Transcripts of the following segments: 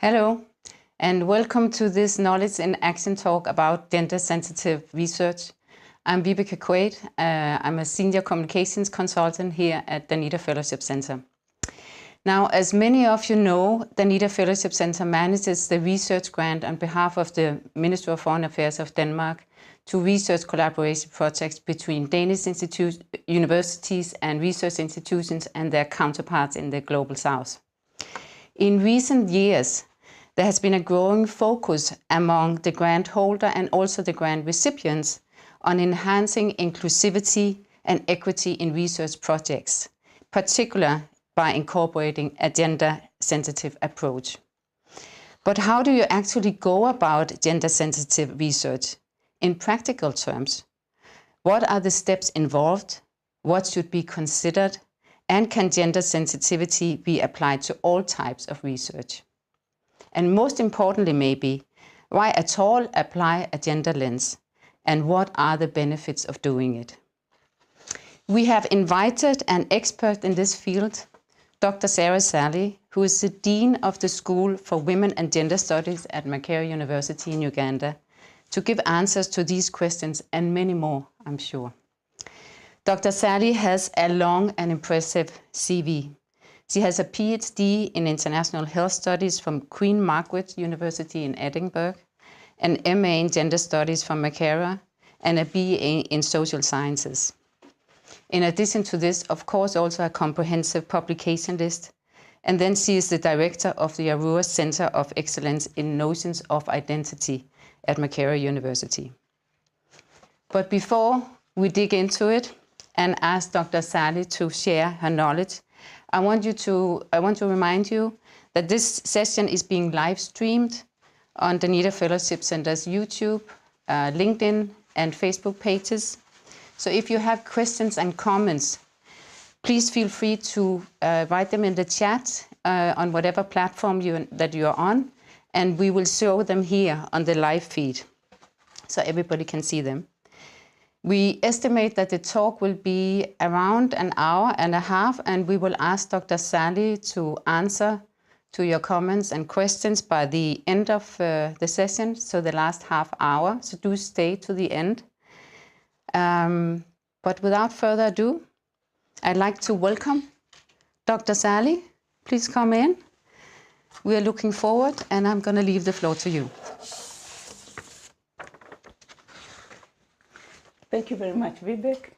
Hello, and welcome to this Knowledge in Action talk about gender-sensitive research. I'm Vibeke Quaid. I'm a senior communications consultant here at the NIDA Fellowship Center. Now, as many of you know, the NIDA Fellowship Center manages the research grant on behalf of the Ministry of Foreign Affairs of Denmark to research collaboration projects between Danish universities and research institutions and their counterparts in the Global South. In recent years, there has been a growing focus among the grant holder and also the grant recipients on enhancing inclusivity and equity in research projects, particularly by incorporating a gender-sensitive approach. But how do you actually go about gender-sensitive research in practical terms? What are the steps involved? What should be considered? And can gender sensitivity be applied to all types of research? And most importantly, maybe, why at all apply a gender lens? And what are the benefits of doing it? We have invited an expert in this field, Dr. Sarah Ssali, who is the Dean of the School for Women and Gender Studies at Makerere University in Uganda, to give answers to these questions and many more, I'm sure. Dr. Ssali has a long and impressive CV. She has a PhD in International Health Studies from Queen Margaret University in Edinburgh, an MA in Gender Studies from Makerere, and a BA in Social Sciences. In addition to this, of course, also a comprehensive publication list. And then she is the director of the Arua Center of Excellence in Notions of Identity at Makerere University. But before we dig into it, and ask Dr. Ssali to share her knowledge, I want to remind you that this session is being live streamed on the NIDA Fellowship Center's YouTube, LinkedIn, and Facebook pages. So if you have questions and comments, please feel free to write them in the chat on whatever platform that you are on, and we will show them here on the live feed so everybody can see them. We estimate that the talk will be around an hour and a half, and we will ask Dr. Ssali to answer to your comments and questions by the end of the session, so the last half hour. So do stay to the end. But without further ado, I'd like to welcome Dr. Ssali. Please come in. We are looking forward, and I'm going to leave the floor to you. Thank you very much, Vibeke.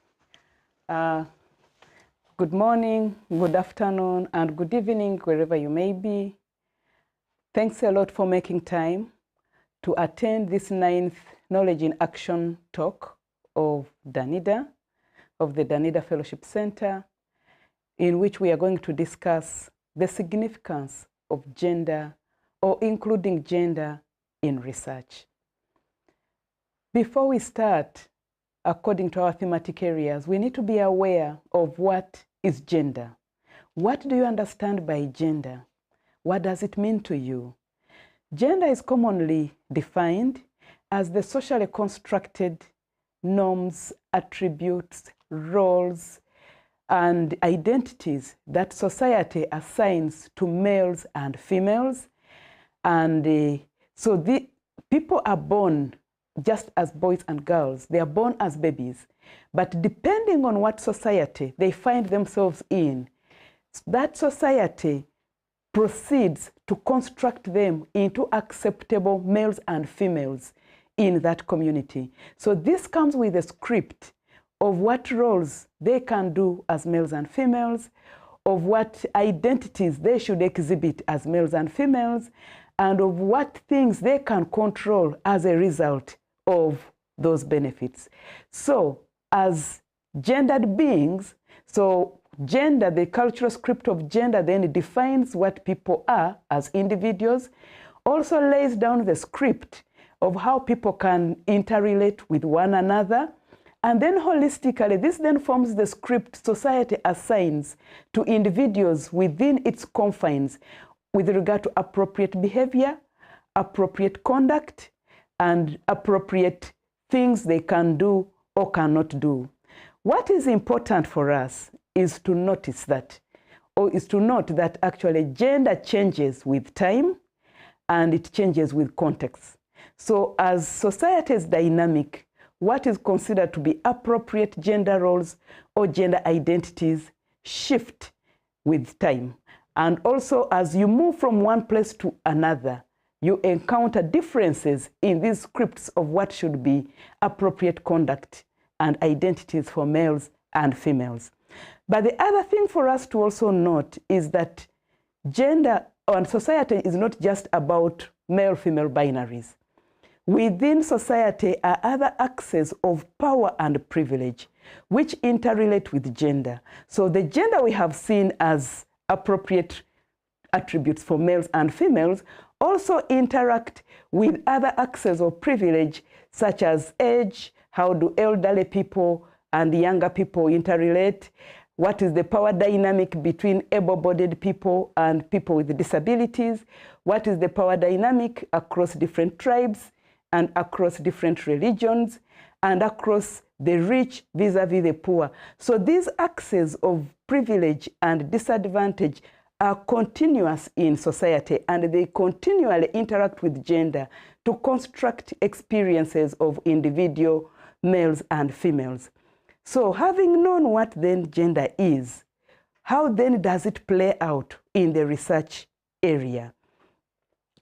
Good morning, good afternoon, and good evening, wherever you may be. Thanks a lot for making time to attend this 9th Knowledge in Action talk of the NIDA Fellowship Center, in which we are going to discuss the significance of gender, or including gender, in research. Before we start, according to our thematic areas, we need to be aware of what is gender. What do you understand by gender? What does it mean to you? Gender is commonly defined as the socially constructed norms, attributes, roles, and identities that society assigns to males and females. And so the people are born just as boys and girls. They are born as babies. But depending on what society they find themselves in, that society proceeds to construct them into acceptable males and females in that community. So this comes with a script of what roles they can do as males and females, of what identities they should exhibit as males and females, and of what things they can control as a result of those benefits. So as gendered beings, so gender, the cultural script of gender then defines what people are as individuals, also lays down the script of how people can interrelate with one another. And then holistically, this then forms the script society assigns to individuals within its confines with regard to appropriate behavior, appropriate conduct, and appropriate things they can do or cannot do. What is important for us is to notice that, or is to note that actually gender changes with time, and it changes with context. So as society is dynamic, what is considered to be appropriate gender roles or gender identities shift with time. And also, as you move from one place to another, you encounter differences in these scripts of what should be appropriate conduct and identities for males and females. But the other thing for us to also note is that gender and society is not just about male-female binaries. Within society are other axes of power and privilege, which interrelate with gender. So the gender we have seen as appropriate attributes for males and females also interact with other axes of privilege, such as age. How do elderly people and younger people interrelate? What is the power dynamic between able-bodied people and people with disabilities? What is the power dynamic across different tribes and across different religions and across the rich vis-a-vis the poor? So these axes of privilege and disadvantage are continuous in society, and they continually interact with gender to construct experiences of individual males and females. So having known what then gender is, how then does it play out in the research area?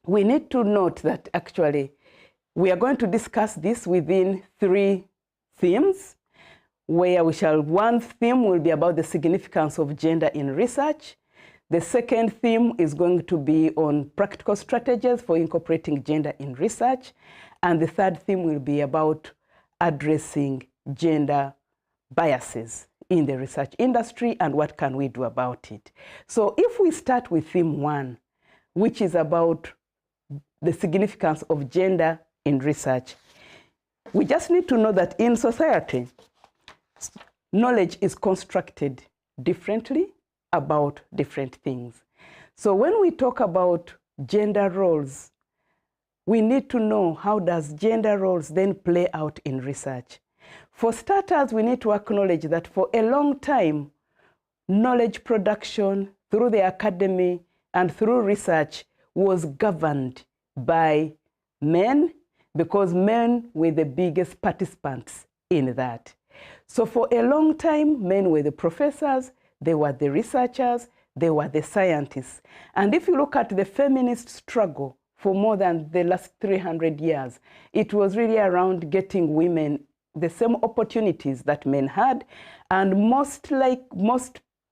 We need to note that actually we are going to discuss this within 3 themes, where one theme will be about the significance of gender in research. The second theme is going to be on practical strategies for incorporating gender in research. And the third theme will be about addressing gender biases in the research industry and what can we do about it. So if we start with theme 1, which is about the significance of gender in research, we just need to know that in society, knowledge is constructed differently about different things. So when we talk about gender roles, we need to know how does gender roles then play out in research. For starters, we need to acknowledge that for a long time, knowledge production through the academy and through research was governed by men, because men were the biggest participants in that. So for a long time, men were the professors, they were the researchers, they were the scientists. And if you look at the feminist struggle for more than the last 300 years, it was really around getting women the same opportunities that men had, and most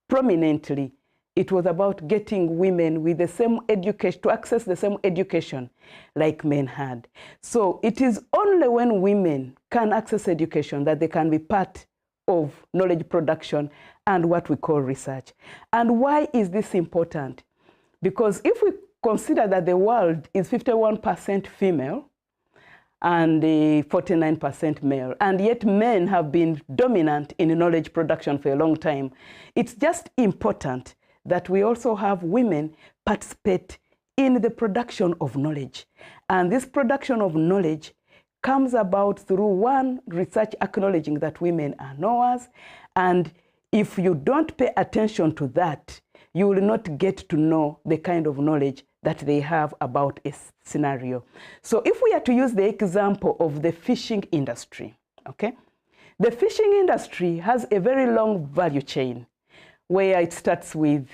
prominently, it was about getting women with the same education, to access the same education like men had. So it is only when women can access education that they can be part of knowledge production and what we call research. And why is this important? Because if we consider that the world is 51% female and 49% male, and yet men have been dominant in knowledge production for a long time, it's just important that we also have women participate in the production of knowledge. And this production of knowledge comes about through one, research acknowledging that women are knowers, and if you don't pay attention to that, you will not get to know the kind of knowledge that they have about a scenario. So if we are to use the example of the fishing industry, okay? The fishing industry has a very long value chain where it starts with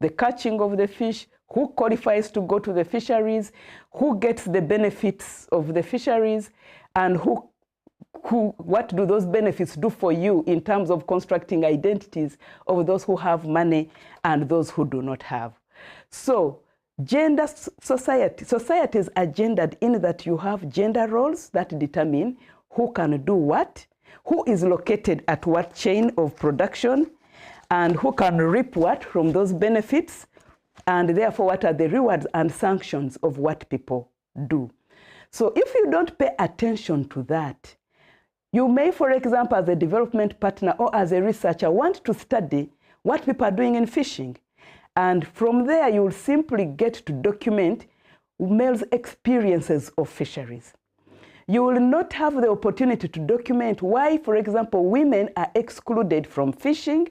the catching of the fish, who qualifies to go to the fisheries, who gets the benefits of the fisheries, and what do those benefits do for you in terms of constructing identities of those who have money and those who do not have. So gender societies are gendered in that you have gender roles that determine who can do what, who is located at what chain of production, and who can reap what from those benefits, and therefore what are the rewards and sanctions of what people do. So if you don't pay attention to that, you may, for example, as a development partner or as a researcher, want to study what people are doing in fishing. And from there, you will simply get to document males' experiences of fisheries. You will not have the opportunity to document why, for example, women are excluded from fishing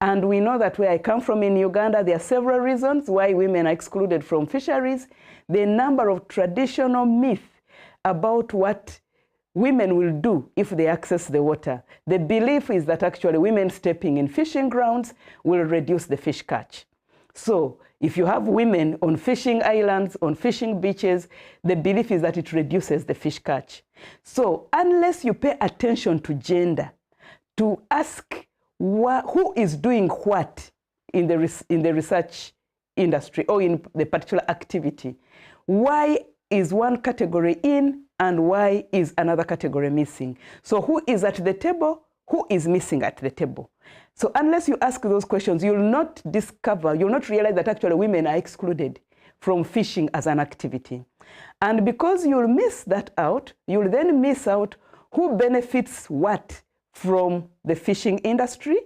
And we know that where I come from in Uganda, there are several reasons why women are excluded from fisheries. The number of traditional myths about what women will do if they access the water. The belief is that actually women stepping in fishing grounds will reduce the fish catch. So if you have women on fishing islands, on fishing beaches, the belief is that it reduces the fish catch. So unless you pay attention to gender, to ask who is doing what in the research industry or in the particular activity, why is one category in and why is another category missing? So who is at the table? Who is missing at the table? So unless you ask those questions, you'll not realize that actually women are excluded from fishing as an activity. And because you'll miss that out, you'll then miss out who benefits what from the fishing industry.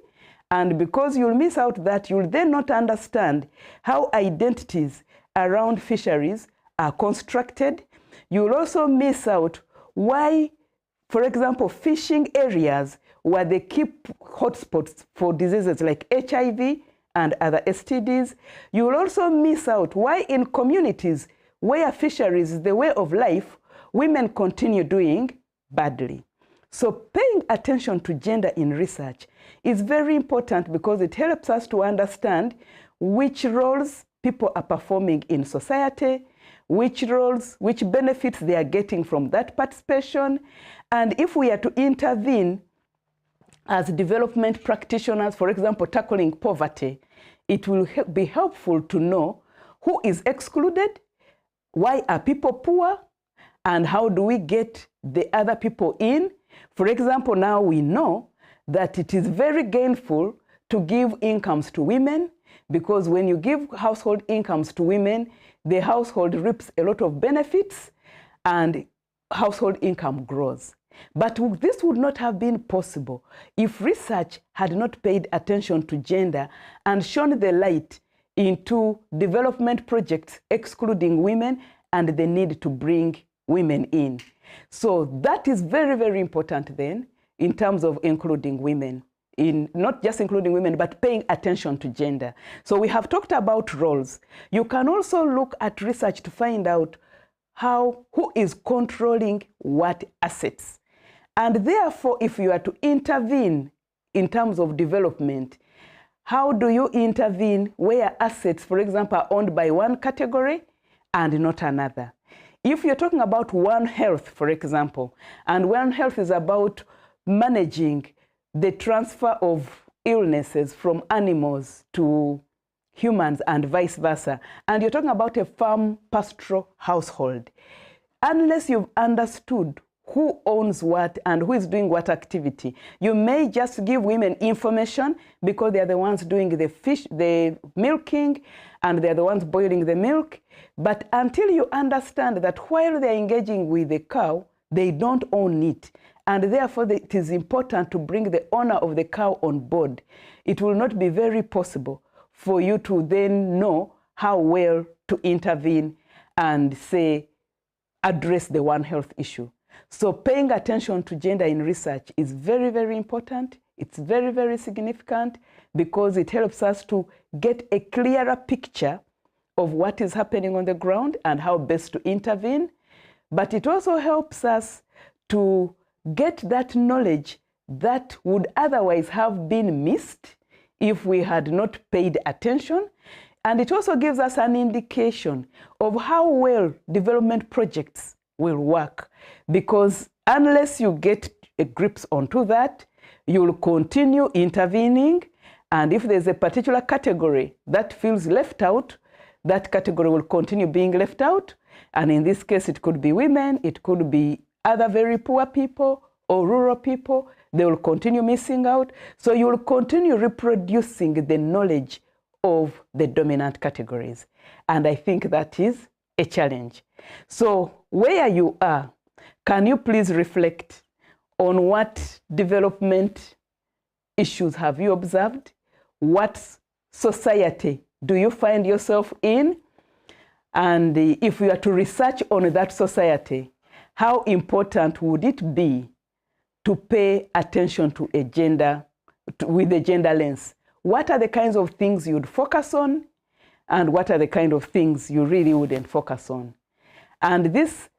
And because you'll miss out that, you'll then not understand how identities around fisheries are constructed. You'll also miss out why, for example, fishing areas where they keep hotspots for diseases like HIV and other STDs. You will also miss out why in communities where fisheries is the way of life, women continue doing badly. So paying attention to gender in research is very important because it helps us to understand which roles people are performing in society, which roles, which benefits they are getting from that participation. And if we are to intervene as development practitioners, for example, tackling poverty, it will be helpful to know who is excluded, why are people poor, and how do we get the other people in. For example, now we know that it is very gainful to give incomes to women, because when you give household incomes to women, the household reaps a lot of benefits and household income grows. But this would not have been possible if research had not paid attention to gender and shone the light into development projects excluding women and the need to bring women in. So that is very, very important then in terms of including women, in not just including women, but paying attention to gender. So we have talked about roles. You can also look at research to find out who is controlling what assets. And therefore, if you are to intervene in terms of development, how do you intervene where assets, for example, are owned by one category and not another? If you're talking about One Health, for example, and One Health is about managing the transfer of illnesses from animals to humans and vice versa, and you're talking about a farm pastoral household, unless you've understood who owns what and who is doing what activity, you may just give women information because they are the ones doing the milking, and they're the ones boiling the milk. But until you understand that while they're engaging with the cow, they don't own it, and therefore it is important to bring the owner of the cow on board, it will not be very possible for you to then know how well to intervene and say, address the One Health issue. So paying attention to gender in research is very, very important. It's very, very significant because it helps us to get a clearer picture of what is happening on the ground and how best to intervene. But it also helps us to get that knowledge that would otherwise have been missed if we had not paid attention. And it also gives us an indication of how well development projects will work, because unless you get a grip onto that, you'll continue intervening, and if there's a particular category that feels left out, that category will continue being left out, and in this case it could be women, it could be other very poor people or rural people. They will continue missing out, so you will continue reproducing the knowledge of the dominant categories, and I think that is a challenge. So where you are, can you please reflect on what development issues have you observed? What society do you find yourself in? And if you are to research on that society, how important would it be to pay attention to a gender, with a gender lens? what are the kinds of things you'd focus on and what are the kind of things you really wouldn't focus on. And this,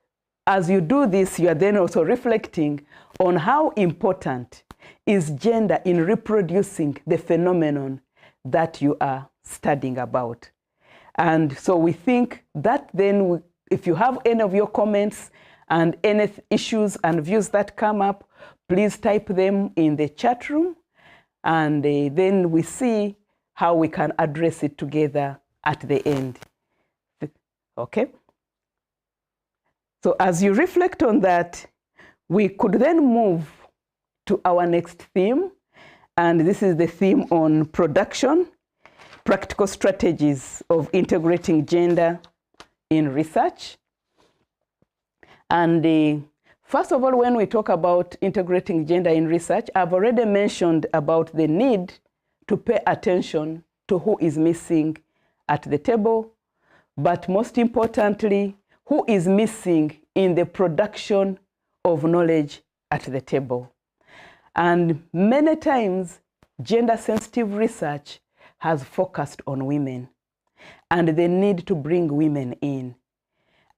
as you do this, you are then also reflecting on how important is gender in reproducing the phenomenon that you are studying about. And so we think that then, if you have any of your comments and any issues and views that come up, please type them in the chat room, and then we see how we can address it together at the end. Okay? So as you reflect on that, we could then move to our next theme, and this is the theme on production, practical strategies of integrating gender in research. And first of all, when we talk about integrating gender in research, I've already mentioned about the need to pay attention to who is missing at the table, but most importantly, who is missing in the production of knowledge at the table. And many times, gender-sensitive research has focused on women and the need to bring women in.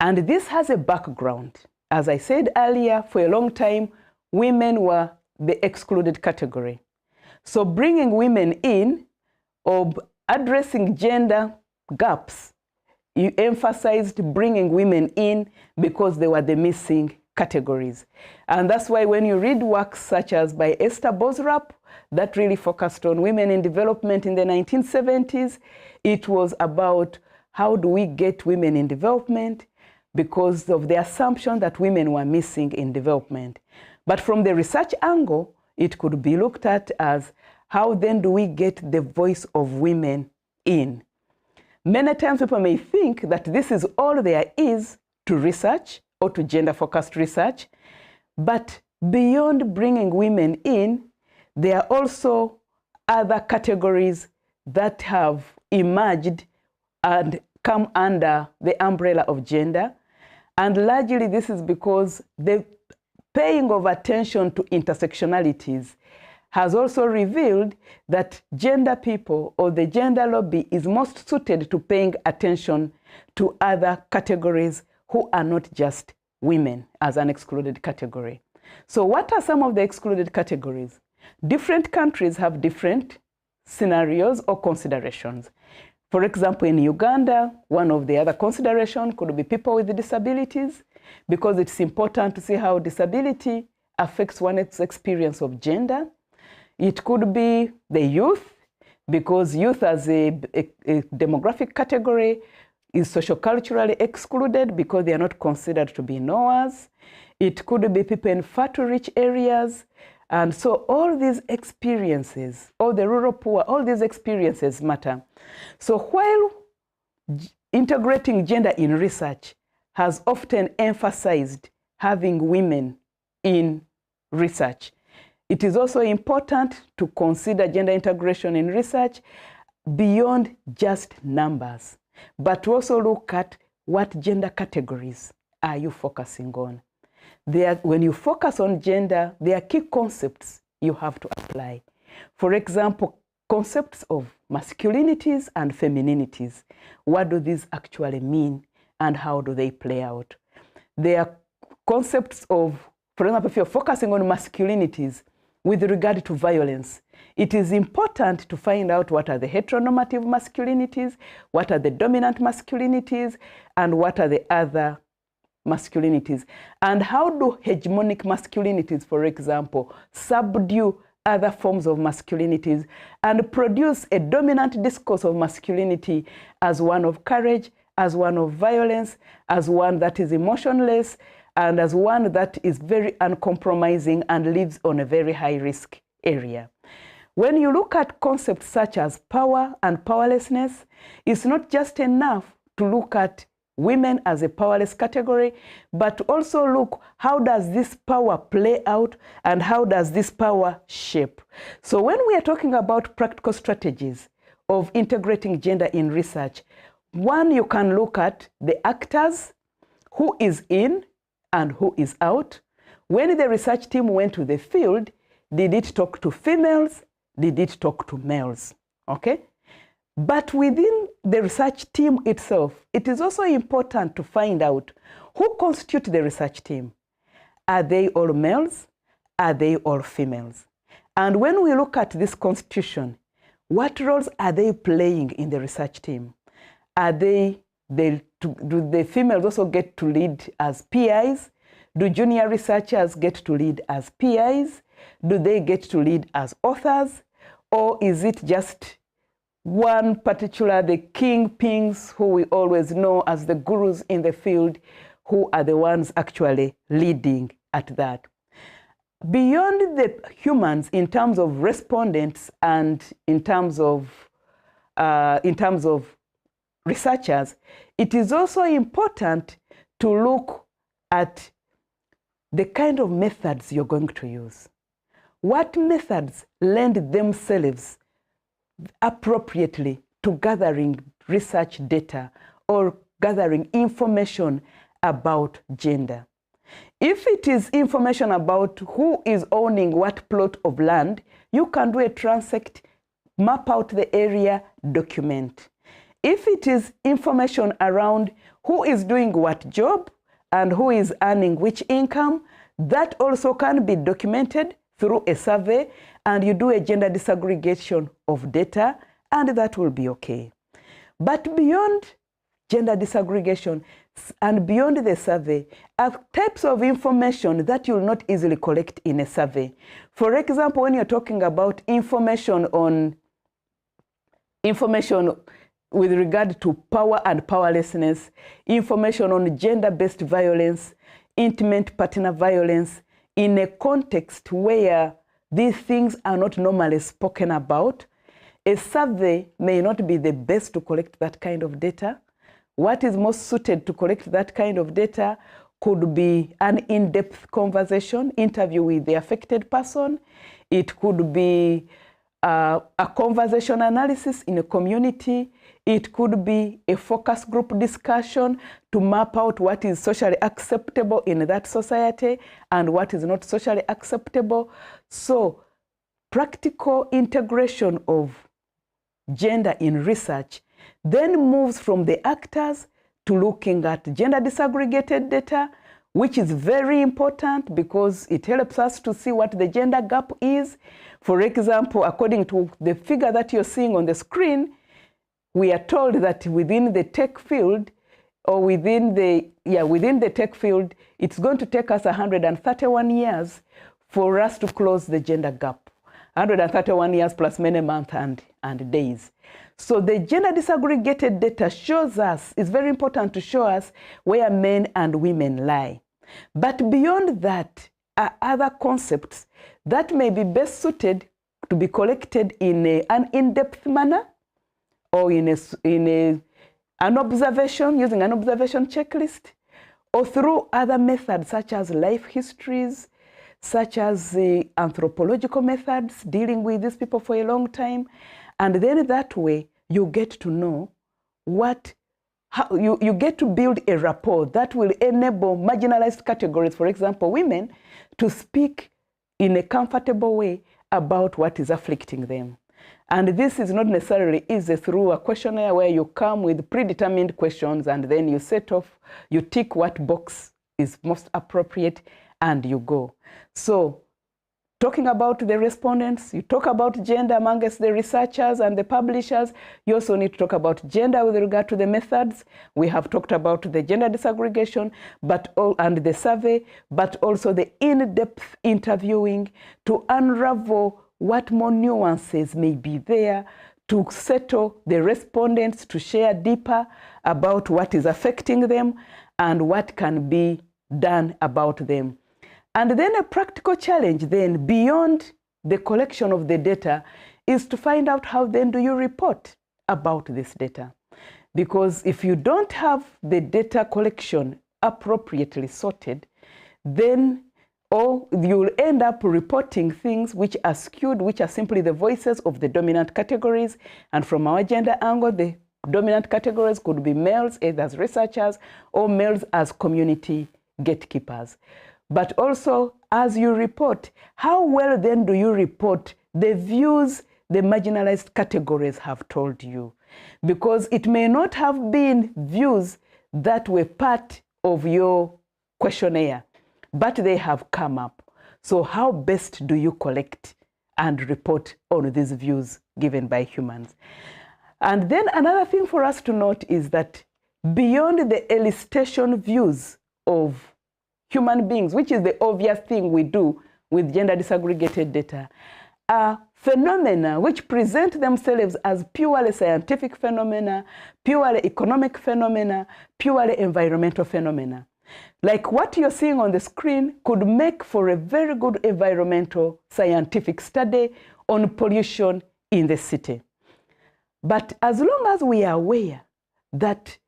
And this has a background. As I said earlier, for a long time, women were the excluded category. So bringing women in or addressing gender gaps, you emphasized bringing women in because they were the missing categories. And that's why when you read works such as by Esther Bosrap, that really focused on women in development in the 1970s, it was about how do we get women in development because of the assumption that women were missing in development. But from the research angle, it could be looked at as how then do we get the voice of women in? Many times people may think that this is all there is to research or to gender-focused research, but beyond bringing women in, there are also other categories that have emerged and come under the umbrella of gender. And largely this is because the paying of attention to intersectionalities has also revealed that gender people or the gender lobby is most suited to paying attention to other categories who are not just women as an excluded category. So what are some of the excluded categories? Different countries have different scenarios or considerations. For example, in Uganda, one of the other considerations could be people with disabilities, because it's important to see how disability affects one's experience of gender. It could be the youth, because youth as a demographic category is socioculturally excluded because they are not considered to be knowers. It could be people in far-to-rich areas. And so all these experiences, all the rural poor, all these experiences matter. So while integrating gender in research has often emphasized having women in research, it is also important to consider gender integration in research beyond just numbers, but to also look at what gender categories are you focusing on. When you focus on gender, there are key concepts you have to apply. For example, concepts of masculinities and femininities. What do these actually mean and how do they play out? There are concepts of, for example, if you're focusing on masculinities with regard to violence, it is important to find out what are the heteronormative masculinities, what are the dominant masculinities, and what are the other masculinities, and how do hegemonic masculinities, for example, subdue other forms of masculinities and produce a dominant discourse of masculinity as one of courage, as one of violence, as one that is emotionless, and as one that is very uncompromising and lives on a very high risk area. When you look at concepts such as power and powerlessness, it's not just enough to look at women as a powerless category, but also look, how does this power play out and how does this power shape? So when we are talking about practical strategies of integrating gender in research, one, you can look at the actors, who is in and who is out. When the research team went to the field, did it talk to females? Did it talk to males? okay? But within the research team itself, it is also important to find out who constitute the research team. Are they all males? Are they all females? And when we look at this constitution, what roles are they playing in the research team? Are do the females also get to lead as PIs? Do junior researchers get to lead as PIs? Do they get to lead as authors? Or is it just one particular, the kingpins who we always know as the gurus in the field, who are the ones actually leading at that? Beyond the humans, in terms of respondents and in terms of researchers, it is also important to look at the kind of methods you're going to use. What methods lend themselves appropriately to gathering research data or gathering information about gender? If it is information about who is owning what plot of land, you can do a transect, map out the area, document. If it is information around who is doing what job and who is earning which income, that also can be documented through a survey, and you do a gender disaggregation of data, and that will be okay. But beyond gender disaggregation and beyond the survey are types of information that you'll not easily collect in a survey. For example, when you're talking about information with regard to power and powerlessness, information on gender-based violence, intimate partner violence, in a context where these things are not normally spoken about, a survey may not be the best to collect that kind of data. What is most suited to collect that kind of data could be an in-depth conversation, interview with the affected person. It could be a conversation analysis in a community. It could be a focus group discussion to map out what is socially acceptable in that society and what is not socially acceptable. So practical integration of gender in research then moves from the actors to looking at gender disaggregated data, which is very important because it helps us to see what the gender gap is. For example, according to the figure that you're seeing on the screen, we are told that within the tech field, or within the tech field, it's going to take us 131 years for us to close the gender gap. 131 years plus many months and days. So the gender disaggregated data shows us, it's very important to show us where men and women lie. But beyond that are other concepts that may be best suited to be collected in an in-depth manner, or using an observation checklist, or through other methods such as life histories, such as the anthropological methods, dealing with these people for a long time. And then that way, you get to know you get to build a rapport that will enable marginalized categories, for example, women, to speak in a comfortable way about what is afflicting them. And this is not necessarily easy through a questionnaire where you come with predetermined questions and then you set off, you tick what box is most appropriate and you go. So talking about the respondents, you talk about gender amongst the researchers and the publishers. You also need to talk about gender with regard to the methods. We have talked about the gender disaggregation and the survey, but also the in-depth interviewing to unravel what more nuances may be there, to settle the respondents, to share deeper about what is affecting them and what can be done about them. And then a practical challenge then beyond the collection of the data is to find out how then do you report about this data. Because if you don't have the data collection appropriately sorted, then you'll end up reporting things which are skewed, which are simply the voices of the dominant categories. And from our gender angle, the dominant categories could be males, either as researchers or males as community gatekeepers. But also, as you report, how well then do you report the views, the marginalized categories have told you, because it may not have been views that were part of your questionnaire, but they have come up. So how best do you collect and report on these views given by humans? And then another thing for us to note is that beyond the elicitation views of human beings, which is the obvious thing we do with gender disaggregated data, are phenomena which present themselves as purely scientific phenomena, purely economic phenomena, purely environmental phenomena. Like what you're seeing on the screen could make for a very good environmental scientific study on pollution in the city. But as long as we are aware that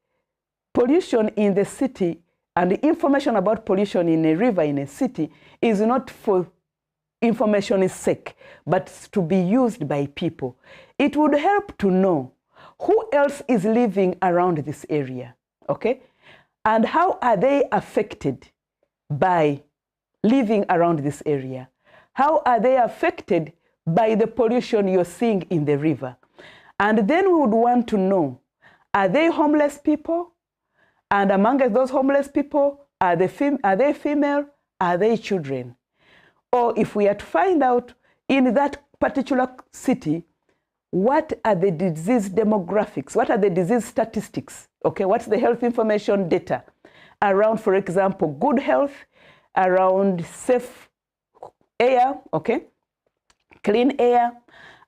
pollution in the city and the information about pollution in a river in a city is not for information's sake, but to be used by people, it would help to know who else is living around this area, okay? And how are they affected by living around this area? How are they affected by the pollution you're seeing in the river? And then we would want to know, are they homeless people? And among those homeless people, are they female? Are they children? Or if we are to find out in that particular city, what are the disease demographics? What are the disease statistics? Okay, what's the health information data around, for example, good health, around safe air, okay, clean air,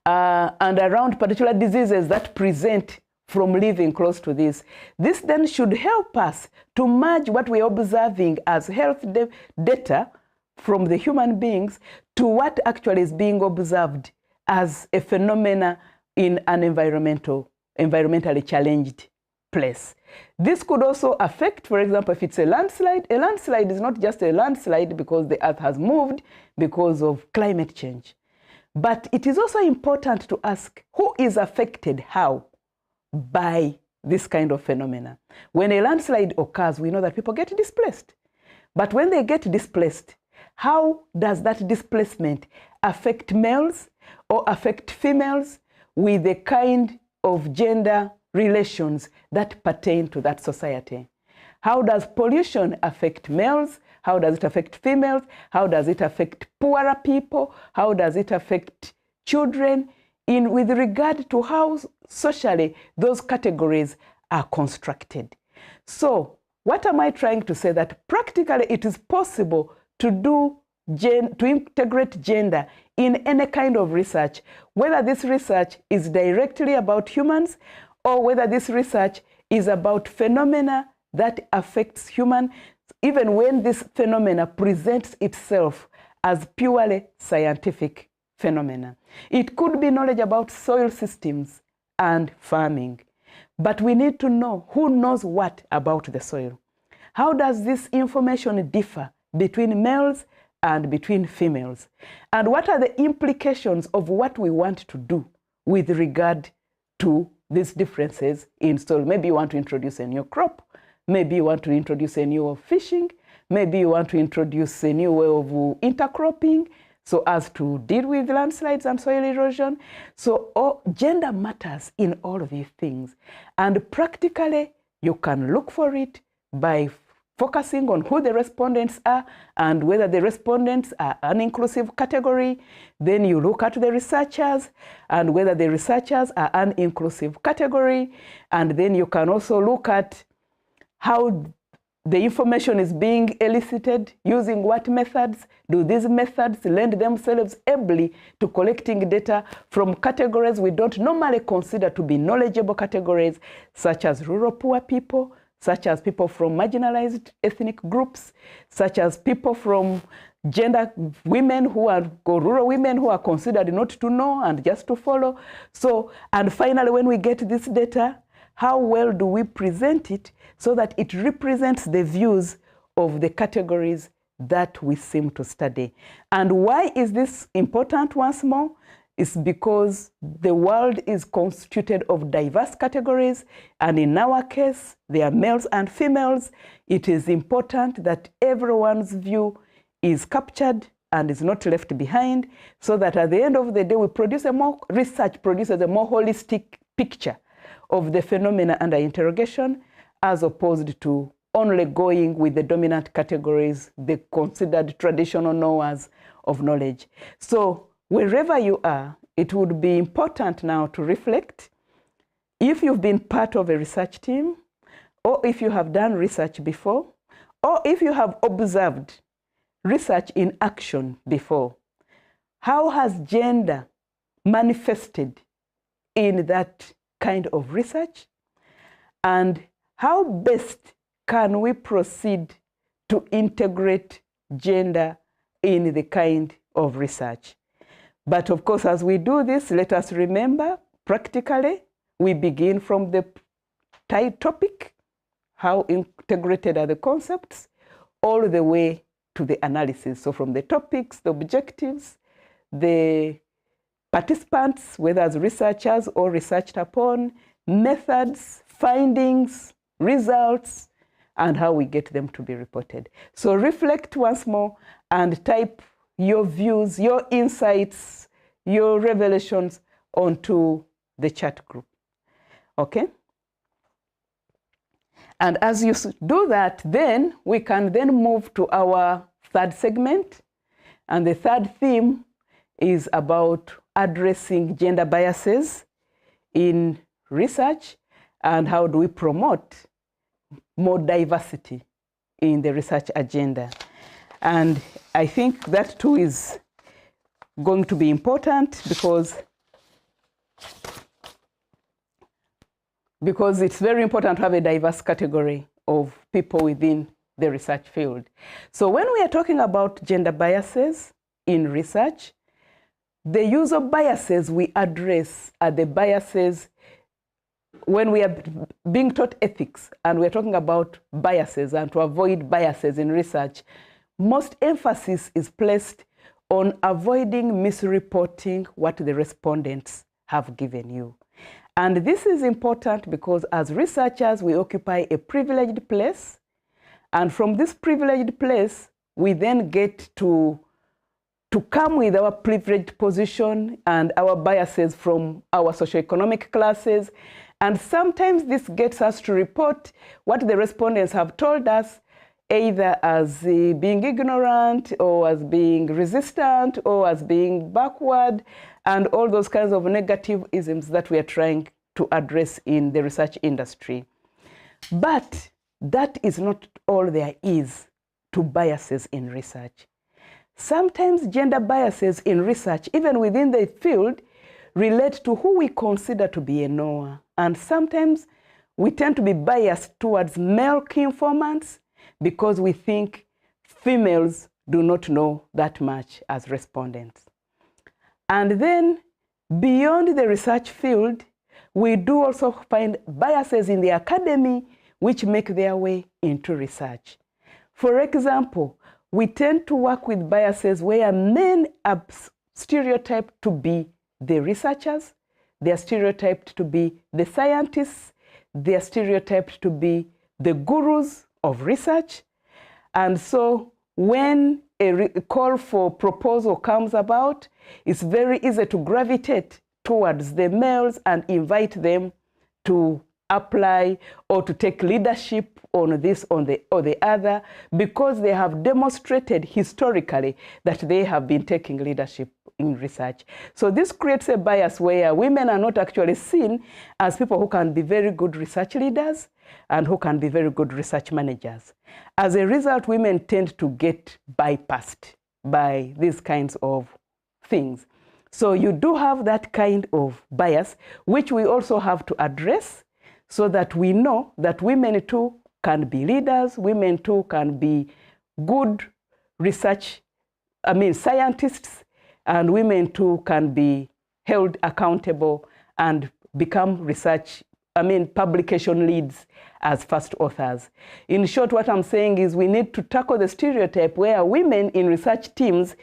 and around particular diseases that present from living close to this. This then should help us to merge what we're observing as health data from the human beings to what actually is being observed as a phenomena in an environmentally challenged place. This could also affect, for example, if it's a landslide is not just a landslide because the earth has moved because of climate change. But it is also important to ask who is affected how by this kind of phenomena. When a landslide occurs, we know that people get displaced. But when they get displaced, how does that displacement affect males or affect females with the kind of gender relations that pertain to that society? How does pollution affect males? How does it affect females? How does it affect poorer people? How does it affect children with regard to how socially those categories are constructed? So what am I trying to say? That practically it is possible to integrate gender in any kind of research, whether this research is directly about humans or whether this research is about phenomena that affects humans, even when this phenomena presents itself as purely scientific phenomena. It could be knowledge about soil systems and farming, but we need to know who knows what about the soil. How does this information differ between males and between females? And what are the implications of what we want to do with regard to these differences in soil? Maybe you want to introduce a new crop. Maybe you want to introduce a new way of fishing. Maybe you want to introduce a new way of intercropping so as to deal with landslides and soil erosion. So gender matters in all of these things. And practically, you can look for it by focusing on who the respondents are and whether the respondents are an inclusive category. Then you look at the researchers and whether the researchers are an inclusive category. And then you can also look at how the information is being elicited, using what methods. Do these methods lend themselves ably to collecting data from categories we don't normally consider to be knowledgeable categories, such as rural poor people, such as people from marginalized ethnic groups, such as people from gender women or rural women who are considered not to know and just to follow. So, and finally, when we get this data, how well do we present it so that it represents the views of the categories that we seem to study? And why is this important once more? It's because the world is constituted of diverse categories, and in our case, they are males and females. It is important that everyone's view is captured and is not left behind, so that at the end of the day, research produces a more holistic picture of the phenomena under interrogation, as opposed to only going with the dominant categories, the considered traditional knowers of knowledge. So wherever you are, it would be important now to reflect if you've been part of a research team, or if you have done research before, or if you have observed research in action before. How has gender manifested in that kind of research? And how best can we proceed to integrate gender in the kind of research? But of course, as we do this, let us remember, practically, we begin from the topic, how integrated are the concepts, all the way to the analysis. So from the topics, the objectives, the participants, whether as researchers or researched upon, methods, findings, results, and how we get them to be reported. So reflect once more and type your views, your insights, your revelations onto the chat group. Okay? And as you do that, then we can then move to our third segment. And the third theme is about addressing gender biases in research and how do we promote more diversity in the research agenda. And I think that too is going to be important because it's very important to have a diverse category of people within the research field. So when we are talking about gender biases in research, the use of biases we address are the biases when we are being taught ethics and we're talking about biases and to avoid biases in research. Most emphasis is placed on avoiding misreporting what the respondents have given you. And this is important because as researchers, we occupy a privileged place. And from this privileged place, we then get to come with our privileged position and our biases from our socioeconomic classes. And sometimes this gets us to report what the respondents have told us, either as being ignorant or as being resistant or as being backward, and all those kinds of negative isms that we are trying to address in the research industry. But that is not all there is to biases in research. Sometimes gender biases in research, even within the field, relate to who we consider to be a knower. And sometimes we tend to be biased towards male key informants because we think females do not know that much as respondents. And then beyond the research field, we do also find biases in the academy which make their way into research. For example, we tend to work with biases where men are stereotyped to be the researchers, they are stereotyped to be the scientists, they are stereotyped to be the gurus of research. And so when a call for proposal comes about, it's very easy to gravitate towards the males and invite them to apply or to take leadership on this or the other, because they have demonstrated historically that they have been taking leadership in research. So this creates a bias where women are not actually seen as people who can be very good research leaders and who can be very good research managers. As a result, women tend to get bypassed by these kinds of things. So you do have that kind of bias, which we also have to address so that we know that women too can be leaders, women too can be good scientists, and women too can be held accountable and become publication leads as first authors. In short, what I'm saying is we need to tackle the stereotype where women in research teams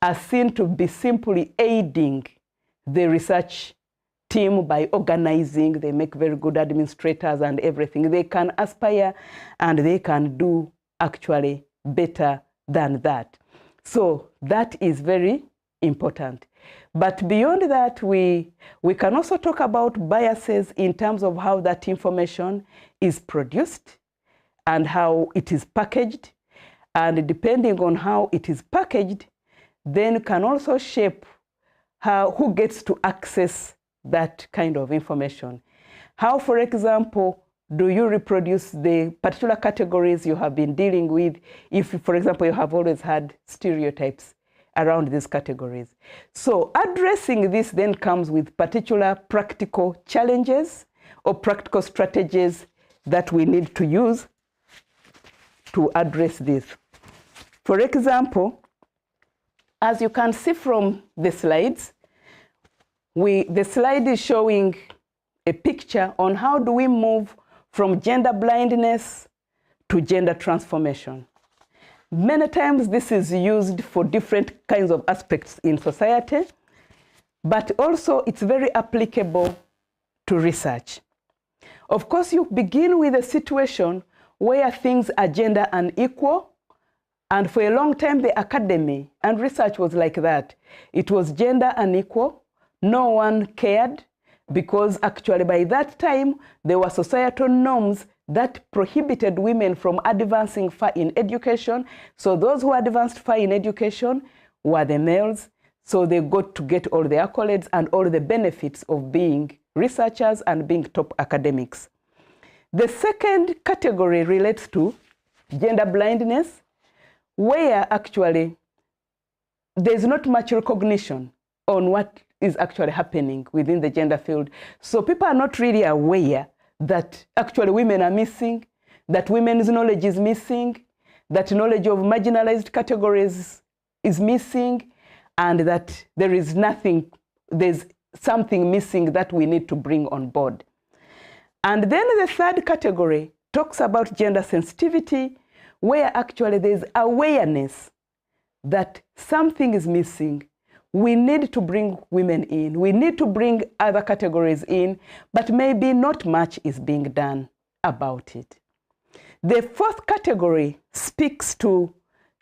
are seen to be simply aiding the research team by organizing. They make very good administrators and everything. They can aspire and they can do actually better than that. So That is very important. But beyond that, we can also talk about biases in terms of how that information is produced and how it is packaged. And depending on how it is packaged, then can also shape who gets to access that kind of information. How, for example, do you reproduce the particular categories you have been dealing with if, for example, you have always had stereotypes around these categories? So addressing this then comes with particular practical challenges or practical strategies that we need to use to address this. For example, as you can see from the slides, the slide is showing a picture on how do we move from gender blindness to gender transformation. Many times this is used for different kinds of aspects in society, but also it's very applicable to research. Of course, you begin with a situation where things are gender unequal, and for a long time the academy and research was like that. It was gender unequal, no one cared, because actually by that time there were societal norms that prohibited women from advancing far in education. So those who advanced far in education were the males, so they got to get all the accolades and all the benefits of being researchers and being top academics. The second category relates to gender blindness, where actually there's not much recognition on what is actually happening within the gender field. So people are not really aware that actually women are missing, that women's knowledge is missing, that knowledge of marginalized categories is missing, and that there's something missing that we need to bring on board. And then the third category talks about gender sensitivity, where actually there's awareness that something is missing. We need to bring women in. We need to bring other categories in, but maybe not much is being done about it. The fourth category speaks to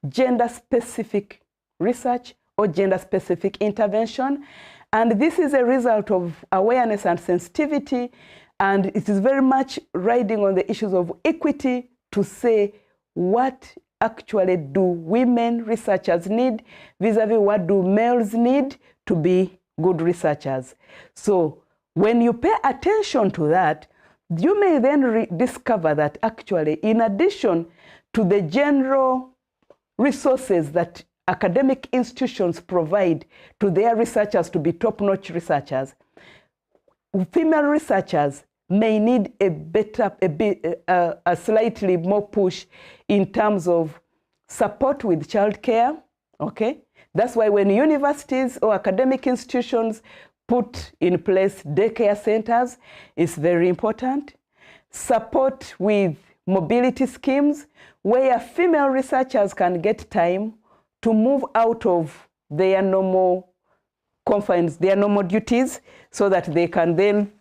gender-specific research or gender-specific intervention, and this is a result of awareness and sensitivity, and it is very much riding on the issues of equity to say what actually do women researchers need vis-a-vis what do males need to be good researchers. So when you pay attention to that, you may then discover that actually in addition to the general resources that academic institutions provide to their researchers to be top-notch researchers, female researchers may need a slightly more push in terms of support with childcare, okay? That's why when universities or academic institutions put in place daycare centers, it's very important. Support with mobility schemes where female researchers can get time to move out of their normal confines, their normal duties, so that they can then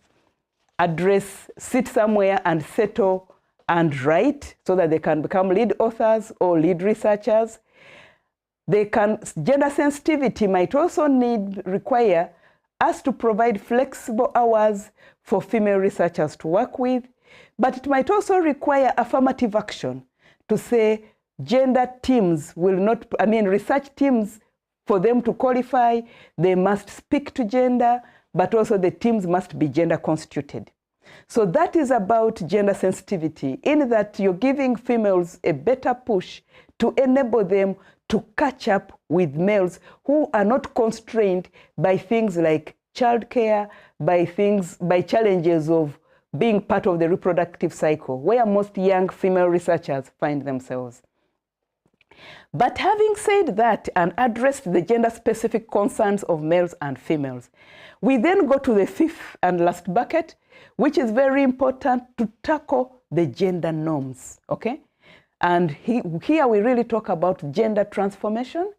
sit somewhere and settle and write, so that they can become lead authors or lead researchers. Gender sensitivity might also require us to provide flexible hours for female researchers to work with, but it might also require affirmative action to say gender teams research teams, for them to qualify, they must speak to gender, but also the teams must be gender constituted. So that is about gender sensitivity, in that you're giving females a better push to enable them to catch up with males who are not constrained by things like childcare, by challenges of being part of the reproductive cycle, where most young female researchers find themselves. But having said that and addressed the gender-specific concerns of males and females, we then go to the fifth and last bucket, which is very important to tackle the gender norms, okay? And here we really talk about gender transformation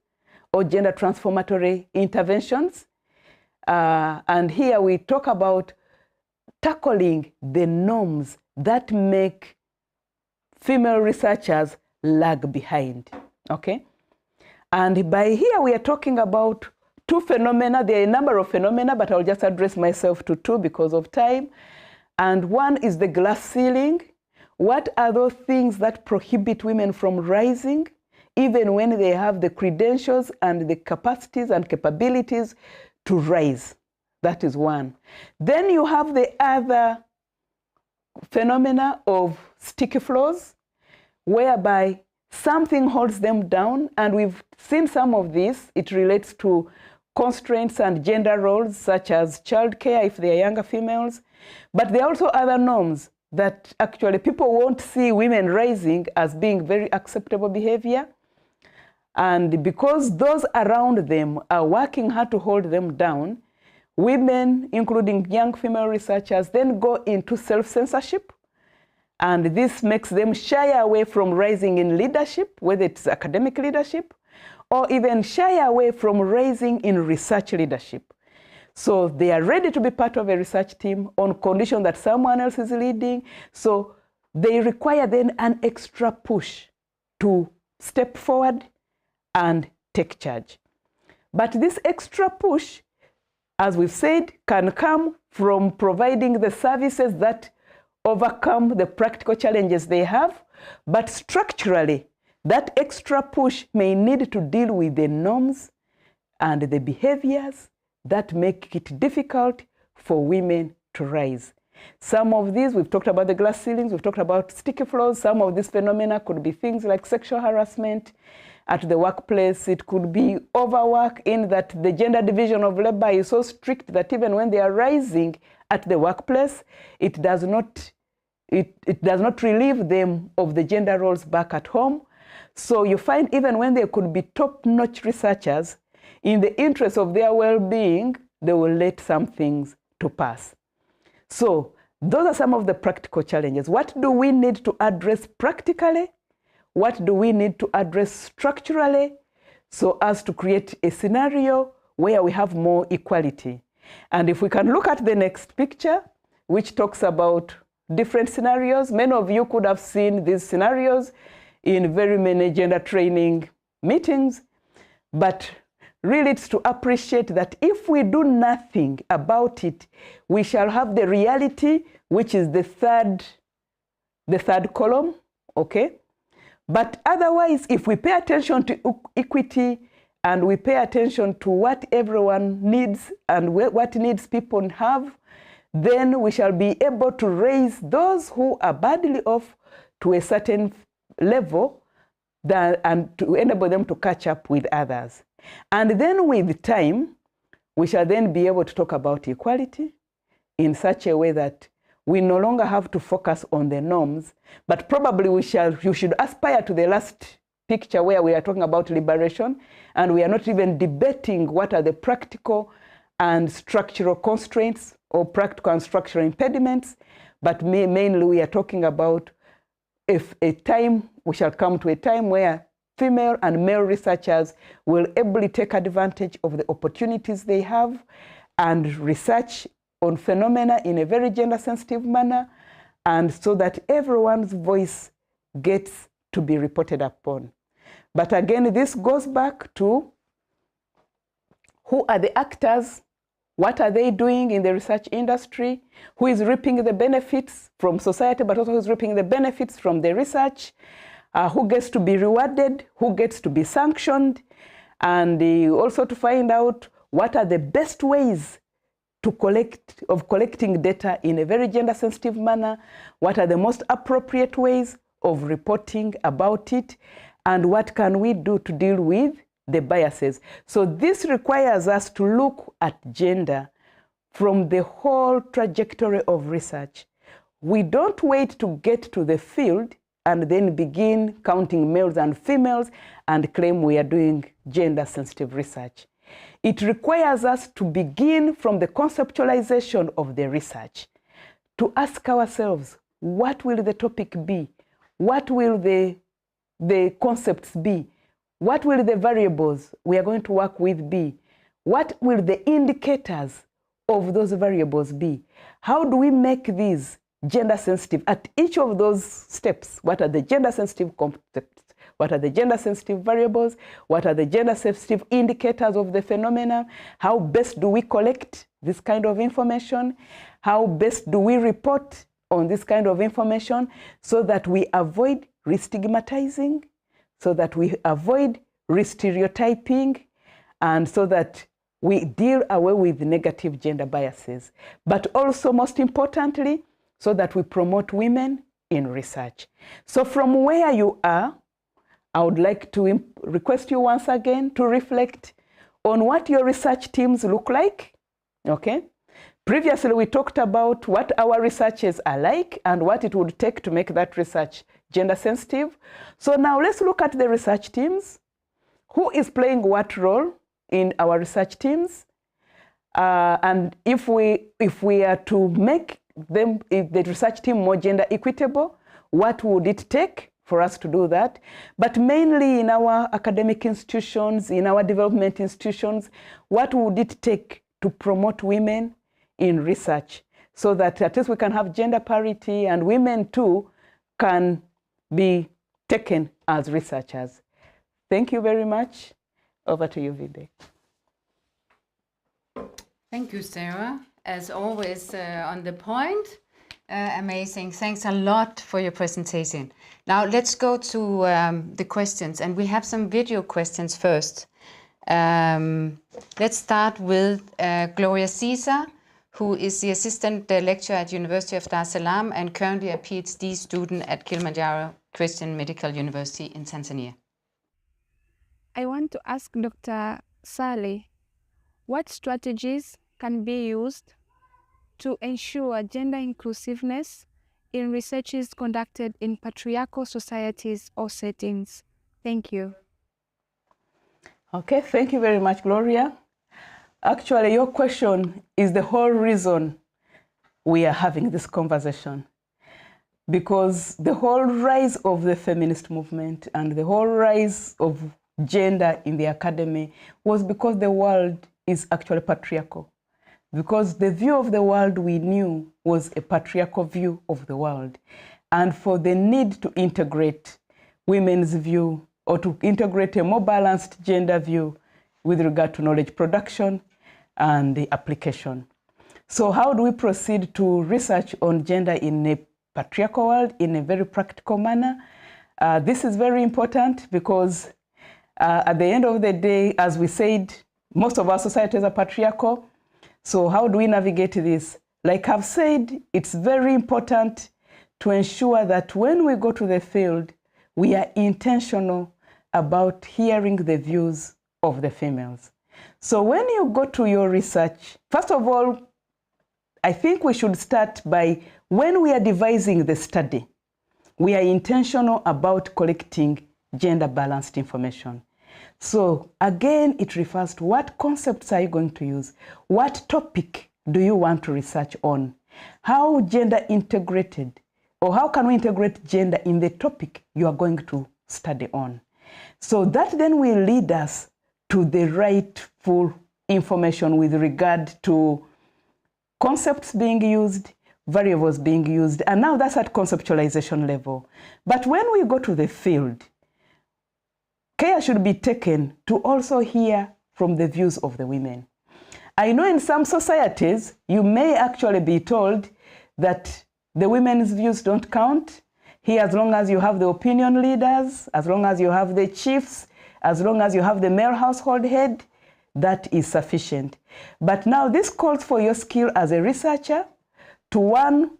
or gender transformatory interventions. And here we talk about tackling the norms that make female researchers lag behind, okay? And by here we are talking about two phenomena. There are a number of phenomena, but I'll just address myself to two because of time. And one is the glass ceiling. What are those things that prohibit women from rising, even when they have the credentials and the capacities and capabilities to rise? That is one. Then you have the other phenomena of sticky floors, whereby something holds them down, and we've seen some of this. It relates to constraints and gender roles, such as childcare if they are younger females. But there are also other norms that actually people won't see women rising as being very acceptable behavior. And because those around them are working hard to hold them down, women, including young female researchers, then go into self-censorship. And this makes them shy away from rising in leadership, whether it's academic leadership, or even shy away from rising in research leadership. So they are ready to be part of a research team on condition that someone else is leading. So they require then an extra push to step forward and take charge. But this extra push, as we've said, can come from providing the services that overcome the practical challenges they have. But structurally, that extra push may need to deal with the norms and the behaviors that make it difficult for women to rise. Some of these, we've talked about the glass ceilings, we've talked about sticky floors. Some of these phenomena could be things like sexual harassment at the workplace. It could be overwork, in that the gender division of labor is so strict that even when they are rising at the workplace, it does not relieve them of the gender roles back at home. So you find even when they could be top-notch researchers, in the interest of their well-being, they will let some things to pass. So those are some of the practical challenges. What do we need to address practically? What do we need to address structurally, so as to create a scenario where we have more equality? And if we can look at the next picture, which talks about different scenarios. Many of you could have seen these scenarios in very many gender training meetings, but really it's to appreciate that if we do nothing about it, we shall have the reality, which is the third column, okay? But otherwise, if we pay attention to equity and we pay attention to what everyone needs and what needs people have, then we shall be able to raise those who are badly off to a certain level and to enable them to catch up with others. And then with time, we shall then be able to talk about equality in such a way that we no longer have to focus on the norms, but probably you should aspire to the last picture where we are talking about liberation, and we are not even debating what are the practical and structural constraints or practical and structural impediments, but mainly we are talking about we shall come to a time where female and male researchers will ably take advantage of the opportunities they have and research on phenomena in a very gender-sensitive manner, and so that everyone's voice gets to be reported upon. But again, this goes back to who are the actors, what are they doing in the research industry, who is reaping the benefits from society, but also who is reaping the benefits from the research, who gets to be rewarded, who gets to be sanctioned, and also to find out what are the best ways of collecting data in a very gender-sensitive manner, what are the most appropriate ways of reporting about it, and what can we do to deal with the biases. So this requires us to look at gender from the whole trajectory of research. We don't wait to get to the field and then begin counting males and females and claim we are doing gender-sensitive research. It requires us to begin from the conceptualization of the research, to ask ourselves, what will the topic be? What will the concepts be? What will the variables we are going to work with be? What will the indicators of those variables be? How do we make these gender sensitive? At each of those steps, what are the gender sensitive concepts? What are the gender-sensitive variables? What are the gender-sensitive indicators of the phenomena? How best do we collect this kind of information? How best do we report on this kind of information so that we avoid re-stigmatizing, so that we avoid re-stereotyping, and so that we deal away with negative gender biases, but also most importantly, so that we promote women in research. So from where you are, I would like to request you once again to reflect on what your research teams look like, okay? Previously, we talked about what our researchers are like and what it would take to make that research gender sensitive. So now let's look at the research teams. Who is playing what role in our research teams? And if we are to make the research team more gender equitable, what would it take for us to do that? But mainly in our academic institutions, in our development institutions, what would it take to promote women in research so that at least we can have gender parity and women too can be taken as researchers? Thank you very much. Over to you, Vide. Thank you, Sarah. As always, on the point. Amazing. Thanks a lot for your presentation. Now let's go to the questions, and we have some video questions first. Let's start with Gloria Caesar, who is the assistant lecturer at University of Dar es Salaam and currently a PhD student at Kilimanjaro Christian Medical University in Tanzania. I want to ask Dr. Ssali, what strategies can be used to ensure gender inclusiveness in researches conducted in patriarchal societies or settings? Thank you. Okay, thank you very much, Gloria. Actually, your question is the whole reason we are having this conversation, because the whole rise of the feminist movement and the whole rise of gender in the academy was because the world is actually patriarchal, because the view of the world we knew was a patriarchal view of the world, and for the need to integrate women's view or to integrate a more balanced gender view with regard to knowledge production and the application. So how do we proceed to research on gender in a patriarchal world in a very practical manner? This is very important because at the end of the day, as we said, most of our societies are patriarchal. So how do we navigate this? Like I've said, it's very important to ensure that when we go to the field, we are intentional about hearing the views of the females. So when you go to your research, first of all, I think we should start by when we are devising the study, we are intentional about collecting gender-balanced information. So again, it refers to what concepts are you going to use? What topic do you want to research on? How gender integrated, or how can we integrate gender in the topic you are going to study on? So that then will lead us to the rightful information with regard to concepts being used, variables being used, and now that's at conceptualization level. But when we go to the field, care should be taken to also hear from the views of the women. I know in some societies, you may actually be told that the women's views don't count. Here, as long as you have the opinion leaders, as long as you have the chiefs, as long as you have the male household head, that is sufficient. But now this calls for your skill as a researcher to, one,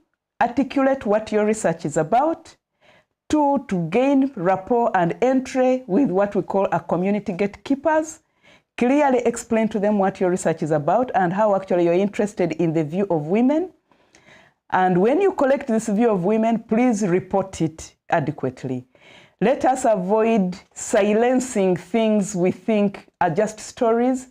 articulate what your research is about, two, to gain rapport and entry with what we call our community gatekeepers, clearly explain to them what your research is about and how actually you're interested in the view of women. And when you collect this view of women, please report it adequately. Let us avoid silencing things we think are just stories,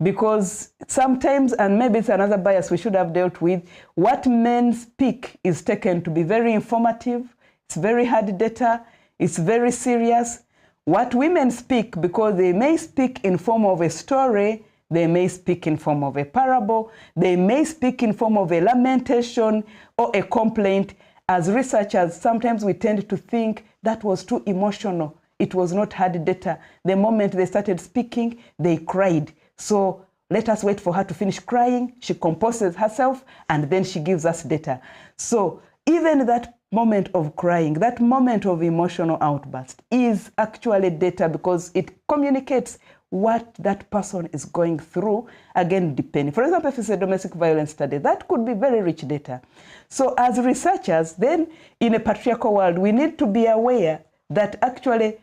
because sometimes, and maybe it's another bias we should have dealt with, what men speak is taken to be very informative, it's very hard data, it's very serious. What women speak, because they may speak in form of a story, they may speak in form of a parable, they may speak in form of a lamentation or a complaint. As researchers, sometimes we tend to think that was too emotional it was not hard data. The moment they started speaking, they cried. So let us wait for her to finish crying. She composes herself, and then she gives us data. So even that moment of crying, that moment of emotional outburst is actually data, because it communicates what that person is going through, again, depending. For example, if it's a domestic violence study, that could be very rich data. So as researchers, then in a patriarchal world, we need to be aware that actually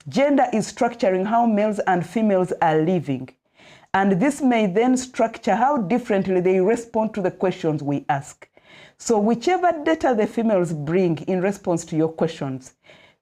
gender is structuring how males and females are living. And this may then structure how differently they respond to the questions we ask. So whichever data the females bring in response to your questions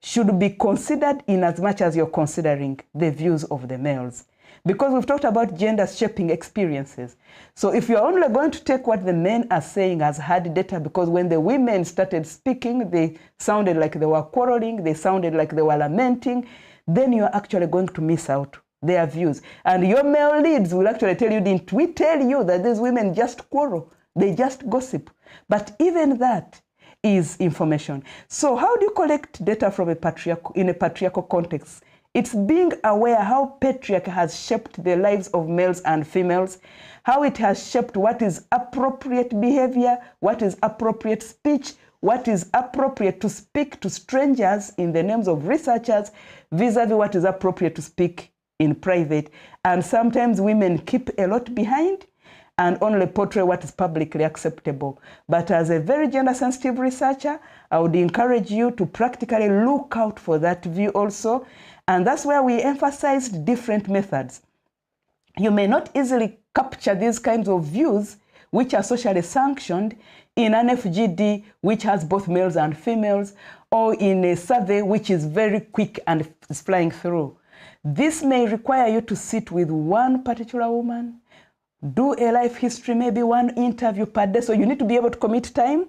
should be considered in as much as you're considering the views of the males. Because we've talked about gender shaping experiences. So if you're only going to take what the men are saying as hard data, because when the women started speaking, they sounded like they were quarreling, they sounded like they were lamenting, then you're actually going to miss out their views. And your male leads will actually tell you, didn't we tell you that these women just quarrel? They just gossip. But even that is information. So how do you collect data from in a patriarchal context? It's being aware how patriarchy has shaped the lives of males and females, how it has shaped what is appropriate behavior, what is appropriate speech, what is appropriate to speak to strangers in the names of researchers, vis-a-vis what is appropriate to speak in private. And sometimes women keep a lot behind and only portray what is publicly acceptable. But as a very gender-sensitive researcher, I would encourage you to practically look out for that view also. And that's where we emphasized different methods. You may not easily capture these kinds of views, which are socially sanctioned, in an FGD, which has both males and females, or in a survey, which is very quick and is flying through. This may require you to sit with one particular woman, do a life history, maybe one interview per day. So you need to be able to commit time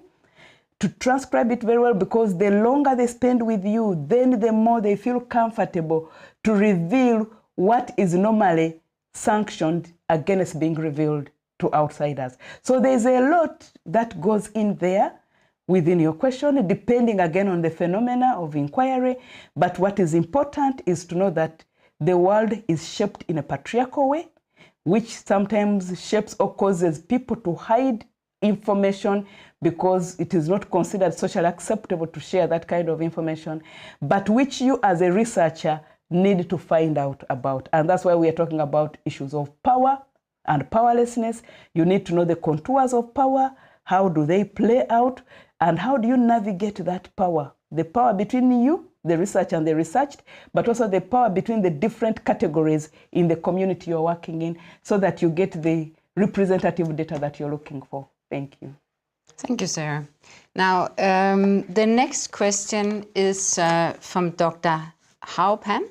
to transcribe it very well, because the longer they spend with you, then the more they feel comfortable to reveal what is normally sanctioned against being revealed to outsiders. So there's a lot that goes in there within your question, depending again on the phenomena of inquiry. But what is important is to know that the world is shaped in a patriarchal way, which sometimes shapes or causes people to hide information because it is not considered socially acceptable to share that kind of information, but which you as a researcher need to find out about. And that's why we are talking about issues of power and powerlessness. You need to know the contours of power, how do they play out, and how do you navigate that power? The power between you, the researcher, and the researched, but also the power between the different categories in the community you're working in, so that you get the representative data that you're looking for. Thank you. Thank you, Sarah. Now, the next question is from Dr. Hao Pan.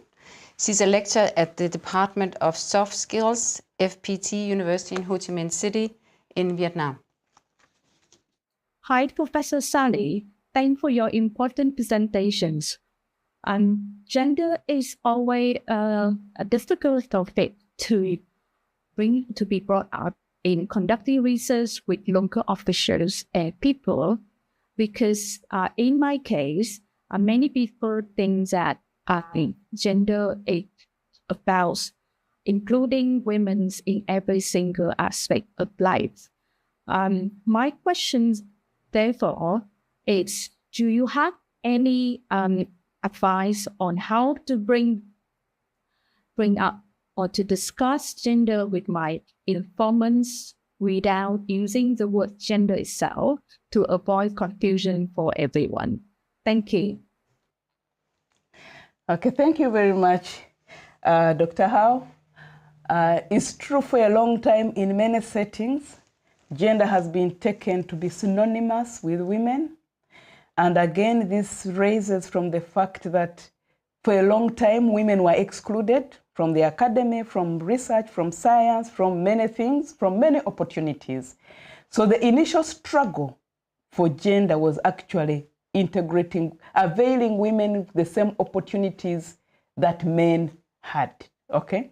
She's a lecturer at the Department of Soft Skills, FPT University in Ho Chi Minh City in Vietnam. Hi, Professor Ssali. Thanks for your important presentations. Gender is always a difficult topic to be brought up in conducting research with local officials and people, because in my case, many people think that gender is about including women in every single aspect of life. My question, therefore, is: do you have any advice on how to bring up or to discuss gender with my informants without using the word gender itself, to avoid confusion for everyone? Thank you. Okay, thank you very much, Dr. Hao. It's true, for a long time in many settings, gender has been taken to be synonymous with women. And again, this raises from the fact that for a long time, women were excluded from the academy, from research, from science, from many things, from many opportunities. So the initial struggle for gender was actually integrating, availing women the same opportunities that men had, okay?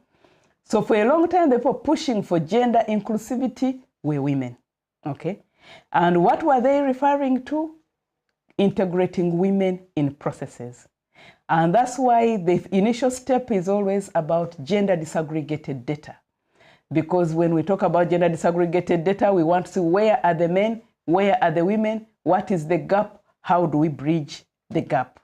So for a long time, therefore, pushing for gender inclusivity were women, okay? And what were they referring to? Integrating women in processes. And that's why the initial step is always about gender disaggregated data. Because when we talk about gender disaggregated data, we want to see where are the men, where are the women, what is the gap, how do we bridge the gap.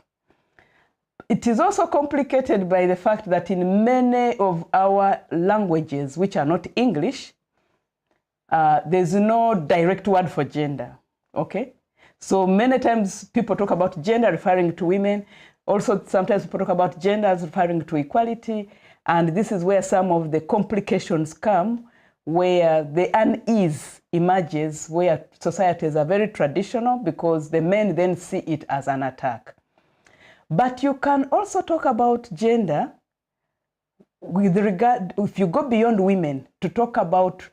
It is also complicated by the fact that in many of our languages, which are not English, there's no direct word for gender, okay? So many times people talk about gender referring to women. Also, sometimes people talk about gender as referring to equality. And this is where some of the complications come, where the unease emerges, where societies are very traditional because the men then see it as an attack. But you can also talk about gender with regard, if you go beyond women, to talk about,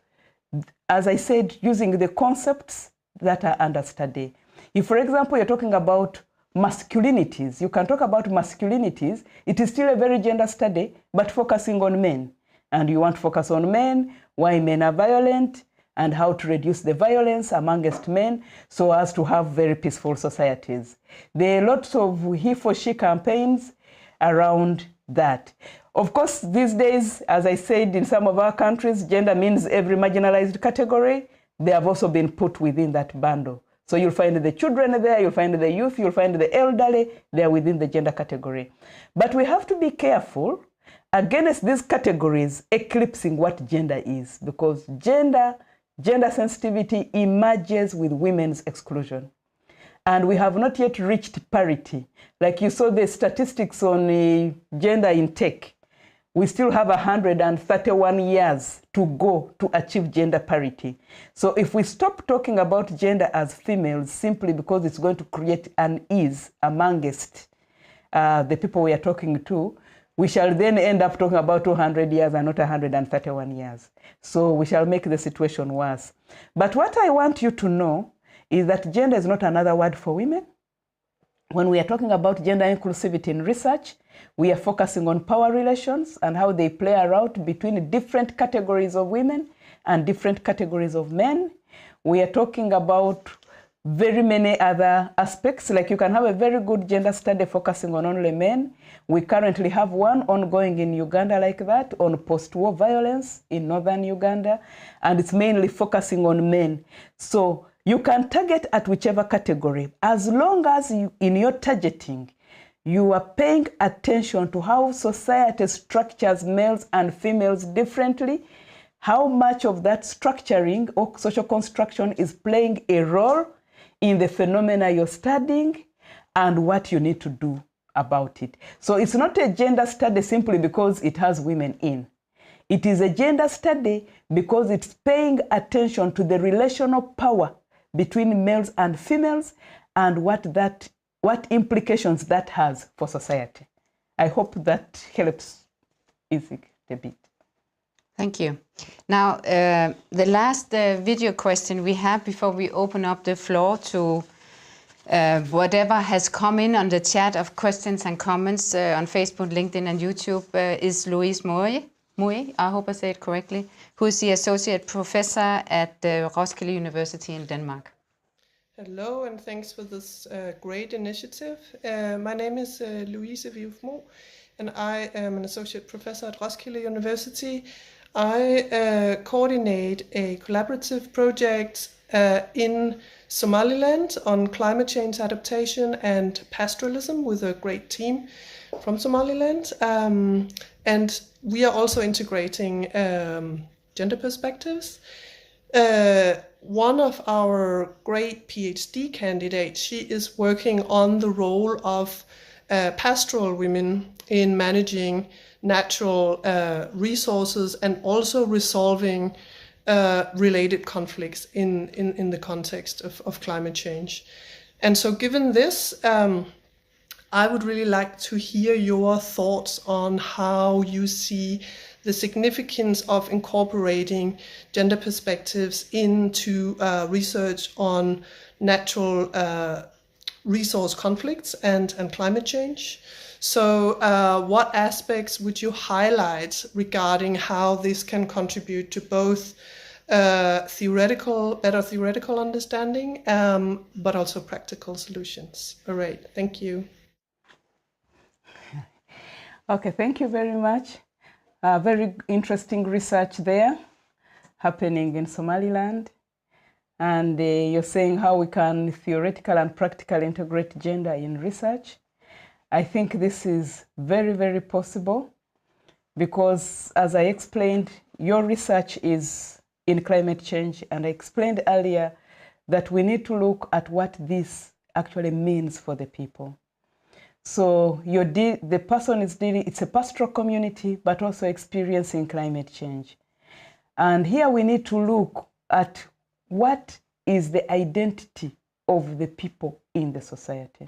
as I said, using the concepts that are under study. If, for example, you're talking about masculinities, you can talk about masculinities. It is still a very gender study, but focusing on men. And you want to focus on men, why men are violent, and how to reduce the violence amongst men so as to have very peaceful societies. There are lots of he for she campaigns around that. Of course, these days, as I said, in some of our countries, gender means every marginalized category. They have also been put within that bundle. So you'll find the children there, you'll find the youth, you'll find the elderly, they are within the gender category. But we have to be careful against these categories eclipsing what gender is, because gender sensitivity emerges with women's exclusion. And we have not yet reached parity. Like you saw the statistics on gender intake. We still have 131 years to go to achieve gender parity. So if we stop talking about gender as females simply because it's going to create unease amongst the people we are talking to, we shall then end up talking about 200 years and not 131 years. So we shall make the situation worse. But what I want you to know is that gender is not another word for women. When we are talking about gender inclusivity in research, we are focusing on power relations and how they play out between different categories of women and different categories of men. We are talking about very many other aspects, like you can have a very good gender study focusing on only men. We currently have one ongoing in Uganda like that, on post-war violence in northern Uganda, and it's mainly focusing on men. So you can target at whichever category, as long as in your targeting, you are paying attention to how society structures males and females differently, how much of that structuring or social construction is playing a role in the phenomena you're studying, and what you need to do about it. So it's not a gender study simply because it has women in. It is a gender study because it's paying attention to the relational power between males and females and what implications that has for society. I hope that helps Isaac a bit. Thank you. Now, the last video question we have before we open up the floor to whatever has come in on the chat of questions and comments on Facebook, LinkedIn, and YouTube is Louise Moué, I hope I say it correctly, who is the Associate Professor at Roskilde University in Denmark. Hello, and thanks for this great initiative. My name is Louise Moué, and I am an Associate Professor at Roskilde University. I coordinate a collaborative project in Somaliland on climate change adaptation and pastoralism with a great team from Somaliland. And we are also integrating gender perspectives. One of our great PhD candidates, she is working on the role of pastoral women in managing natural resources and also resolving related conflicts in the context of climate change. And so given this, I would really like to hear your thoughts on how you see the significance of incorporating gender perspectives into research on natural resource conflicts and climate change. So what aspects would you highlight regarding how this can contribute to both better theoretical understanding, but also practical solutions? All right, thank you. Okay, thank you very much. Very interesting research there happening in Somaliland. And you're saying how we can theoretical and practical integrate gender in research. I think this is very, very possible because, as I explained, your research is in climate change, and I explained earlier that we need to look at what this actually means for the people. So the person is dealing, it's a pastoral community, but also experiencing climate change. And here we need to look at what is the identity of the people in the society.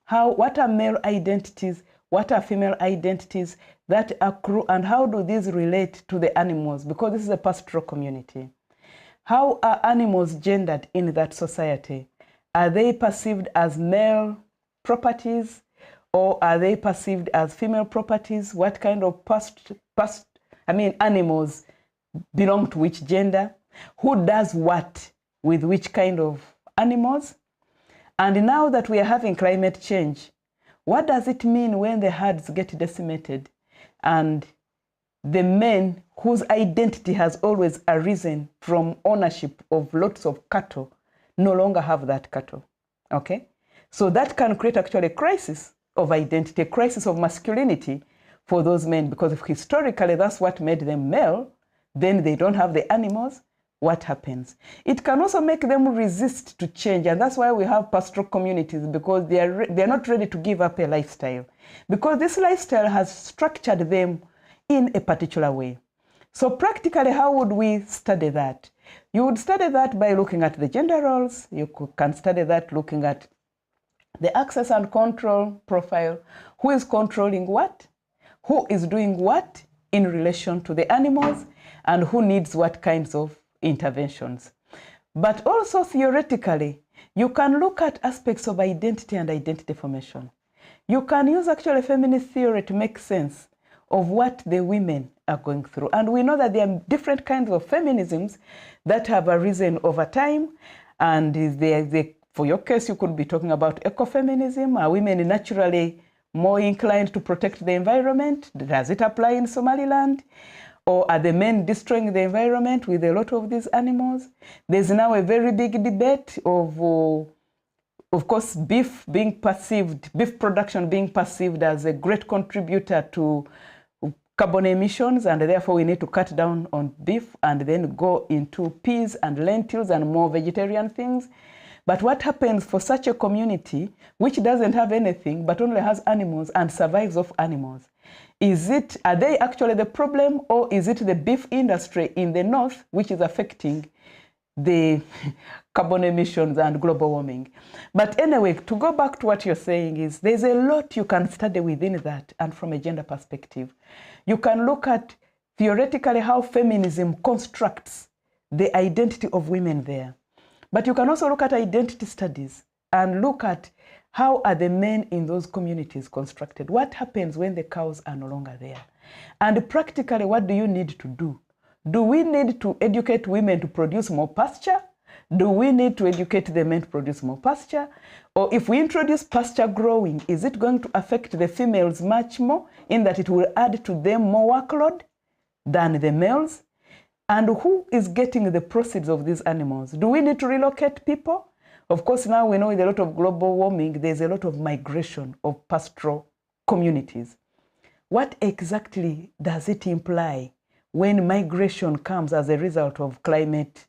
What are male identities, what are female identities that accrue, and how do these relate to the animals? Because this is a pastoral community. How are animals gendered in that society? Are they perceived as male properties, or are they perceived as female properties? What kind of animals belong to which gender? Who does what with which kind of animals? And now that we are having climate change, what does it mean when the herds get decimated and the men whose identity has always arisen from ownership of lots of cattle no longer have that cattle? Okay? So that can create actually a crisis of identity, a crisis of masculinity for those men, because if historically that's what made them male, then they don't have the animals. What happens? It can also make them resist to change, and that's why we have pastoral communities, because they're not ready to give up a lifestyle, because this lifestyle has structured them in a particular way. So practically, how would we study that? You would study that by looking at the gender roles. You can study that looking at the access and control profile. Who is controlling what? Who is doing what in relation to the animals? And who needs what kinds of interventions? But also theoretically, you can look at aspects of identity and identity formation. You can use actually feminist theory to make sense of what the women are going through. And we know that there are different kinds of feminisms that have arisen over time. And for your case, you could be talking about ecofeminism. Are women naturally more inclined to protect the environment? Does it apply in Somaliland? Or are the men destroying the environment with a lot of these animals? There's now a very big debate of course, beef production being perceived as a great contributor to carbon emissions, and therefore we need to cut down on beef and then go into peas and lentils and more vegetarian things. But what happens for such a community which doesn't have anything but only has animals and survives off animals? Are they actually the problem, or is it the beef industry in the north which is affecting the carbon emissions and global warming? But anyway, to go back to what you're saying is there's a lot you can study within that, and from a gender perspective. You can look at theoretically how feminism constructs the identity of women there. But you can also look at identity studies and look at how are the men in those communities constructed? What happens when the cows are no longer there? And practically, what do you need to do? Do we need to educate women to produce more pasture? Do we need to educate the men to produce more pasture? Or if we introduce pasture growing, is it going to affect the females much more in that it will add to them more workload than the males? And who is getting the proceeds of these animals? Do we need to relocate people? Of course, now we know with a lot of global warming, there's a lot of migration of pastoral communities. What exactly does it imply when migration comes as a result of climate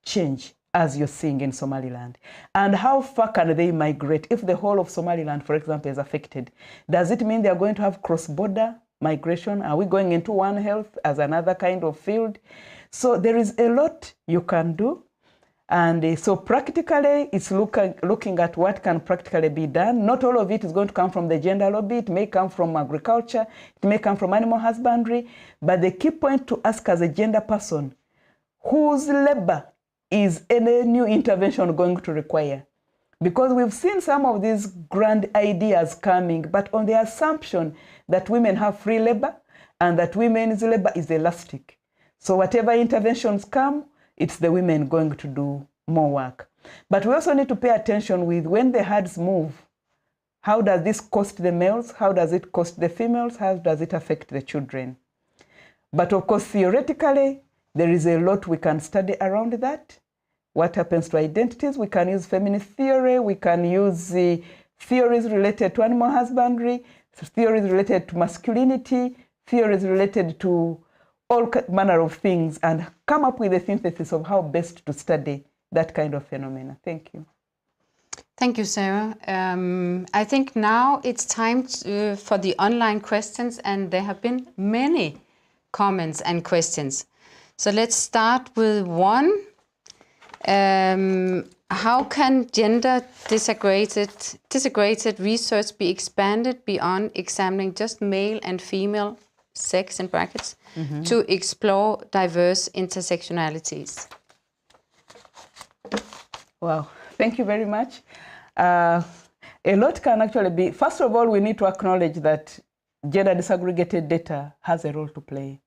change, as you're seeing in Somaliland? And how far can they migrate? If the whole of Somaliland, for example, is affected, does it mean they're going to have cross-border migration? Are we going into One Health as another kind of field? So there is a lot you can do. And so practically, it's looking at what can practically be done. Not all of it is going to come from the gender lobby. It may come from agriculture. It may come from animal husbandry. But the key point to ask as a gender person, whose labor is any new intervention going to require? Because we've seen some of these grand ideas coming, but on the assumption that women have free labor and that women's labor is elastic. So whatever interventions come, it's the women going to do more work. But we also need to pay attention with when the herds move, How does this cost the males? How does it cost the females? How does it affect the children? But of course, theoretically, there is a lot we can study around that. What happens to identities? We can use feminist theory. We can use theories related to animal husbandry, theories related to masculinity, theories related to all manner of things, and come up with a synthesis of how best to study that kind of phenomena. Thank you. Thank you, Sarah. I think now it's time for the online questions, and there have been many comments and questions. So let's start with one. How can gender disaggregated research be expanded beyond examining just male and female sex in brackets to explore diverse intersectionalities? Wow, thank you very much. A lot can actually be, first of all, we need to acknowledge that gender disaggregated data has a role to play.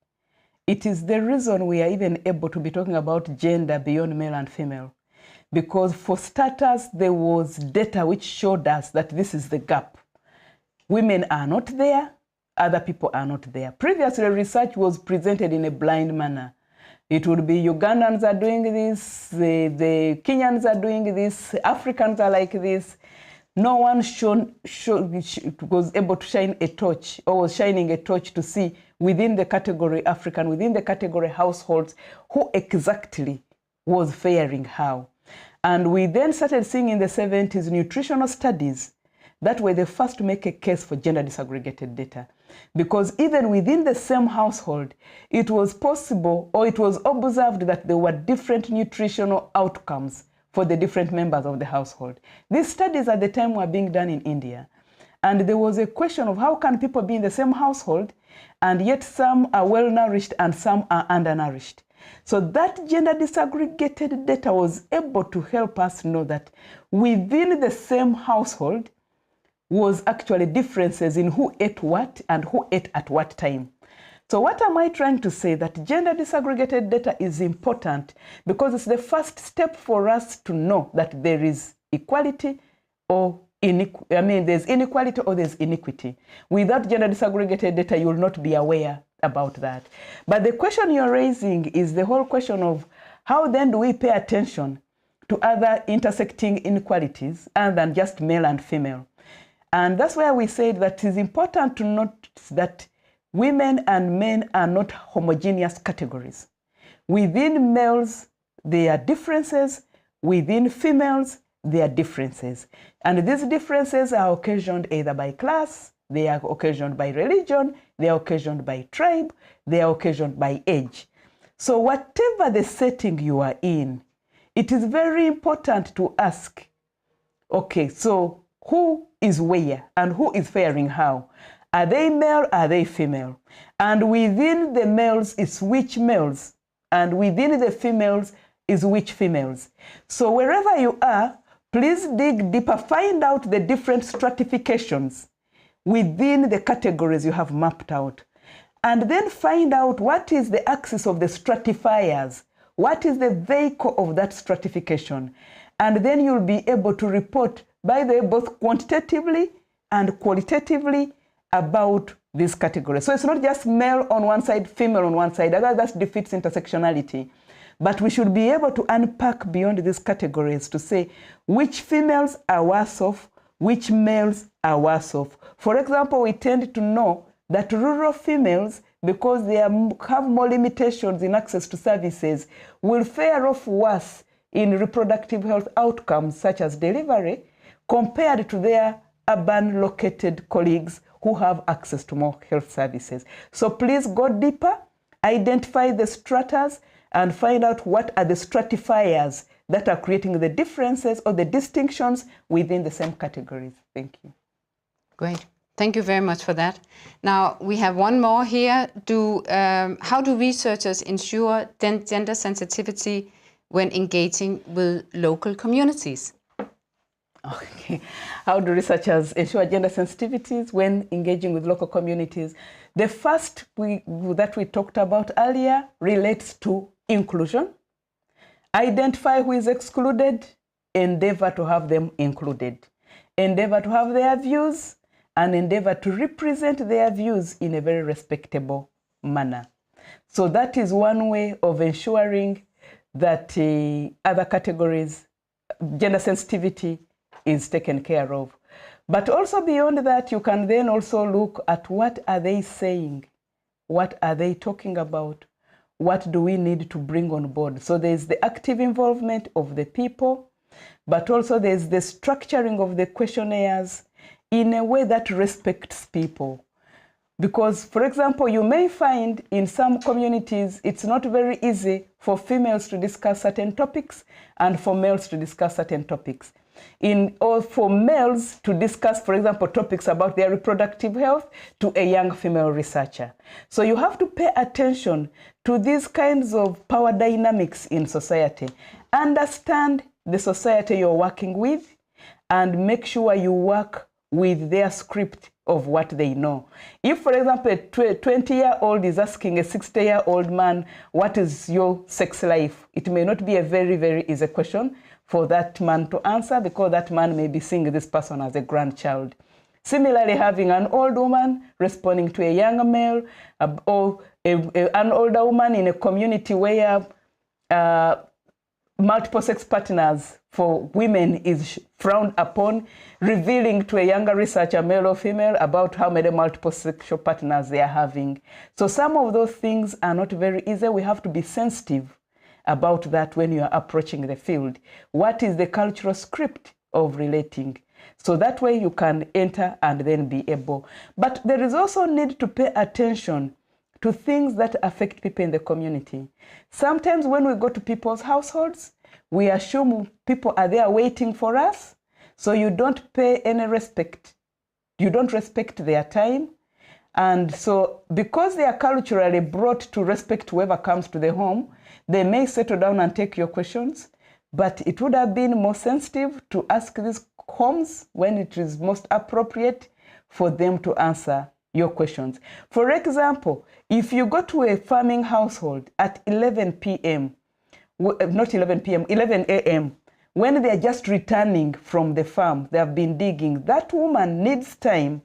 It is the reason we are even able to be talking about gender beyond male and female. Because for starters, there was data which showed us that this is the gap. Women are not there, other people are not there. Previously, research was presented in a blind manner. It would be Ugandans are doing this, the Kenyans are doing this, Africans are like this. No one was able to shine a torch, or was shining a torch to see within the category African, within the category households, who exactly was faring how. And we then started seeing in the 70s nutritional studies that were the first to make a case for gender disaggregated data. Because even within the same household, it was possible, or it was observed that there were different nutritional outcomes for the different members of the household. These studies at the time were being done in India. And there was a question of how can people be in the same household and yet some are well nourished and some are undernourished. So that gender disaggregated data was able to help us know that within the same household was actually differences in who ate what and who ate at what time. So what am I trying to say? That gender disaggregated data is important because it's the first step for us to know that there is equality or there's inequality or there's inequity. Without gender disaggregated data, you will not be aware about that. But the question you're raising is the whole question of how then do we pay attention to other intersecting inequalities other than just male and female? And that's where we said that it is important to note that women and men are not homogeneous categories. Within males, there are differences. Within females, there are differences. And these differences are occasioned either by class, they are occasioned by religion, they are occasioned by tribe, they are occasioned by age. So whatever the setting you are in, it is very important to ask, okay, so who is where and who is faring how? Are they male? Are they female? And within the males is which males? And within the females is which females? So wherever you are, please dig deeper, find out the different stratifications within the categories you have mapped out. And then find out what is the axis of the stratifiers, what is the vehicle of that stratification. And then you'll be able to report, by the way, both quantitatively and qualitatively about these categories. So it's not just male on one side, female on one side, that defeats intersectionality. But we should be able to unpack beyond these categories to say which females are worse off, which males are worse off. For example, we tend to know that rural females, because they have more limitations in access to services, will fare off worse in reproductive health outcomes such as delivery compared to their urban located colleagues who have access to more health services. So please go deeper, identify the stratas, and find out what are the stratifiers that are creating the differences or the distinctions within the same categories. Thank you. Great. Thank you very much for that. Now, we have one more here. How do researchers ensure gender sensitivity when engaging with local communities? Okay. How do researchers ensure gender sensitivities when engaging with local communities? The first that we talked about earlier relates to inclusion. Identify who is excluded, endeavor to have them included. endeavor to have their views and endeavor to represent their views in a very respectable manner. So that is one way of ensuring that other categories, gender sensitivity is taken care of. But also beyond that, you can then also look at what are they saying? What are they talking about? What do we need to bring on board? So there's the active involvement of the people, but also there's the structuring of the questionnaires in a way that respects people. Because, for example, you may find in some communities, it's not very easy for females to discuss certain topics and for males to discuss certain topics. Or for males to discuss, for example, topics about their reproductive health to a young female researcher. So you have to pay attention to these kinds of power dynamics in society. Understand the society you're working with and make sure you work with their script of what they know. If, for example, a 20-year-old is asking a 60-year-old man, what is your sex life? It may not be a very, very easy question for that man to answer because that man may be seeing this person as a grandchild. Similarly, having an old woman responding to a younger male or an older woman in a community where multiple sex partners for women is frowned upon, revealing to a younger researcher, male or female, about how many multiple sexual partners they are having. So some of those things are not very easy. We have to be sensitive about that when you are approaching the field. What is the cultural script of relating? So that way you can enter and then be able. But there is also need to pay attention to things that affect people in the community. Sometimes when we go to people's households, we assume people are there waiting for us, so you don't pay any respect. You don't respect their time. And so because they are culturally brought to respect whoever comes to the home, they may settle down and take your questions, but it would have been more sensitive to ask these homes when it is most appropriate for them to answer your questions. For example, if you go to a farming household at 11 p.m., not 11 p.m., 11 a.m., when they are just returning from the farm, they have been digging, that woman needs time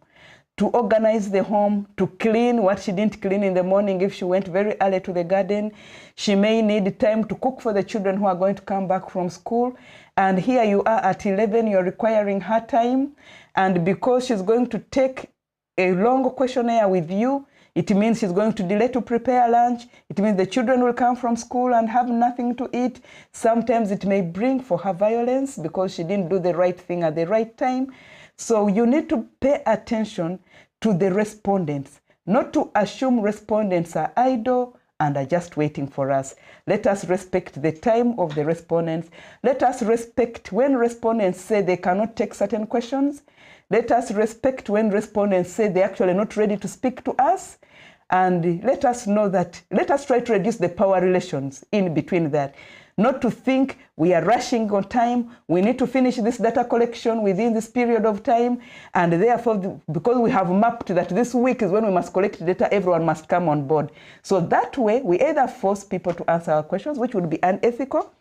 to organize the home, to clean what she didn't clean in the morning. If she went very early to the garden, she may need time to cook for the children who are going to come back from school. And here you are at 11, you're requiring her time. And because she's going to take a long questionnaire with you, it means she's going to delay to prepare lunch. It means the children will come from school and have nothing to eat. Sometimes it may bring for her violence because she didn't do the right thing at the right time. So you need to pay attention to the respondents, not to assume respondents are idle and are just waiting for us. Let us respect the time of the respondents. Let us respect when respondents say they cannot take certain questions. Let us respect when respondents say they're actually not ready to speak to us. And let us know that, let us try to reduce the power relations in between that. Not to think we are rushing on time, we need to finish this data collection within this period of time, and therefore, because we have mapped that this week is when we must collect data, everyone must come on board. So that way, we either force people to answer our questions, which would be unethical,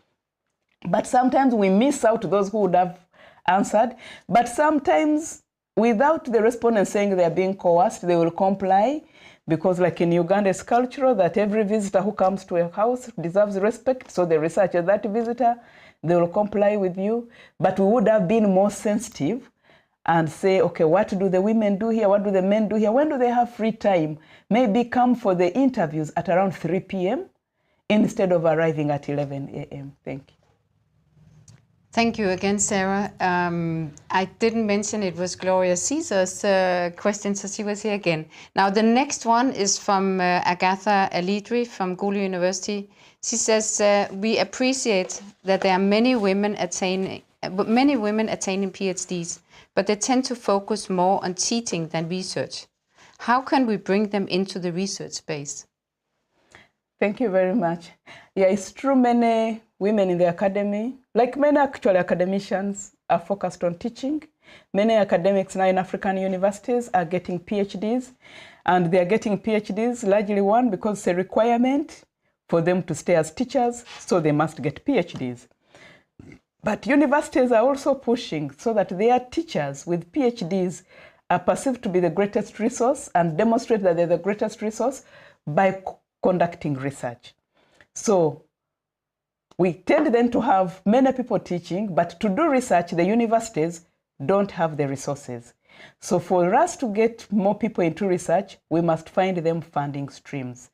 but sometimes we miss out those who would have answered, but sometimes without the respondents saying they are being coerced, they will comply. Because like in Uganda, it's cultural that every visitor who comes to a house deserves respect. So the researcher, that visitor, they will comply with you. But we would have been more sensitive and say, okay, what do the women do here? What do the men do here? When do they have free time? Maybe come for the interviews at around 3 p.m. instead of arriving at 11 a.m. Thank you. Thank you again, Sarah. I didn't mention it was Gloria Caesar's question, so she was here again. Now, the next one is from Agatha Alidri from Gulu University. She says, we appreciate that there are many women attaining PhDs, but they tend to focus more on teaching than research. How can we bring them into the research space? Thank you very much. Yeah, it's true, many women in the academy, like many actual academicians, are focused on teaching. Many academics now in African universities are getting PhDs, and they are getting PhDs largely one because it's a requirement for them to stay as teachers, so they must get PhDs. But universities are also pushing so that their teachers with PhDs are perceived to be the greatest resource and demonstrate that they're the greatest resource by conducting research. So we tend then to have many people teaching, but to do research, the universities don't have the resources. So for us to get more people into research, we must find them funding streams.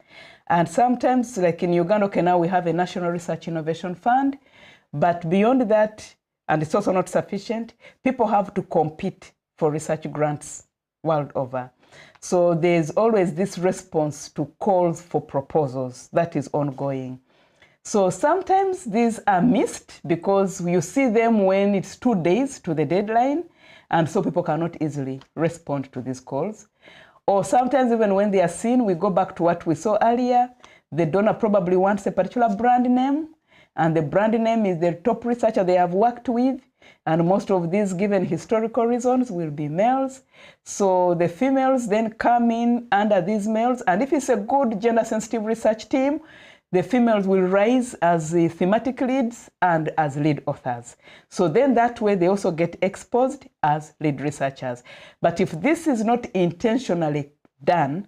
And sometimes, like in Uganda, okay, now we have a National Research Innovation Fund, but beyond that, and it's also not sufficient, people have to compete for research grants world over. So there's always this response to calls for proposals that is ongoing. So sometimes these are missed because you see them when it's 2 days to the deadline, and so people cannot easily respond to these calls. Or sometimes even when they are seen, we go back to what we saw earlier. The donor probably wants a particular brand name, and the brand name is the top researcher they have worked with. And most of these, given historical reasons, will be males. So the females then come in under these males. And if it's a good gender-sensitive research team, the females will rise as the thematic leads and as lead authors. So then that way they also get exposed as lead researchers. But if this is not intentionally done,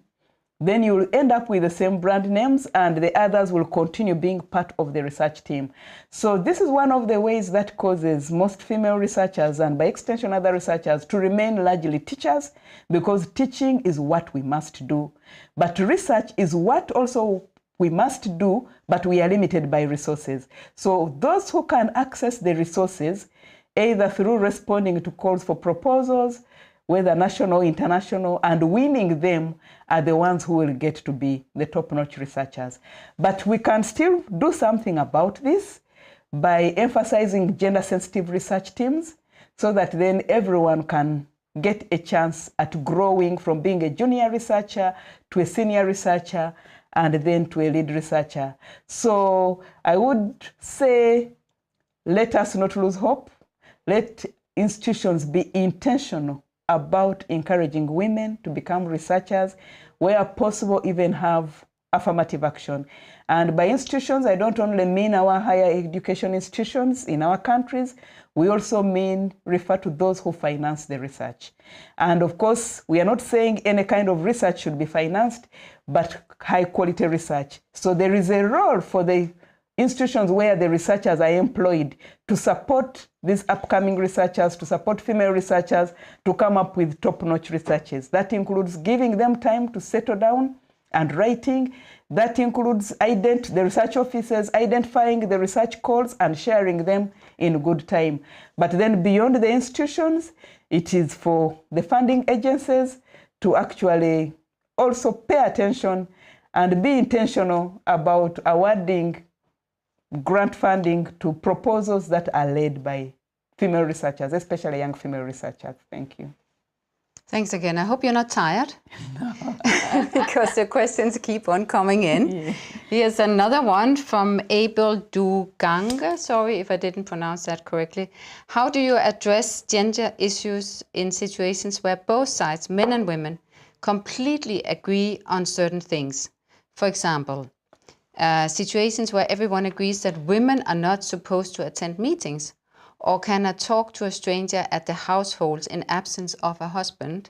then you will end up with the same brand names and the others will continue being part of the research team. So this is one of the ways that causes most female researchers and by extension other researchers to remain largely teachers, because teaching is what we must do. But research is what also we must do, but we are limited by resources. So those who can access the resources, either through responding to calls for proposals, whether national or international, and winning them are the ones who will get to be the top-notch researchers. But we can still do something about this by emphasizing gender-sensitive research teams so that then everyone can get a chance at growing from being a junior researcher to a senior researcher and then to a lead researcher. So I would say, let us not lose hope. Let institutions be intentional about encouraging women to become researchers, where possible even have affirmative action. And by institutions, I don't only mean our higher education institutions in our countries, we also refer to those who finance the research. And of course, we are not saying any kind of research should be financed, but high quality research. So there is a role for the institutions where the researchers are employed to support these upcoming researchers, to support female researchers, to come up with top-notch researches. That includes giving them time to settle down and writing. That includes the research officers identifying the research calls and sharing them in good time. But then beyond the institutions, it is for the funding agencies to actually also pay attention and be intentional about awarding grant funding to proposals that are led by female researchers, especially young female researchers. Thank you. Thanks again. I hope you're not tired. No. Because the questions keep on coming in. Yeah. Here's another one from Abel Dugang. Sorry if I didn't pronounce that correctly. How do you address gender issues in situations where both sides, men and women, completely agree on certain things? For example, situations where everyone agrees that women are not supposed to attend meetings or cannot talk to a stranger at the household in absence of a husband.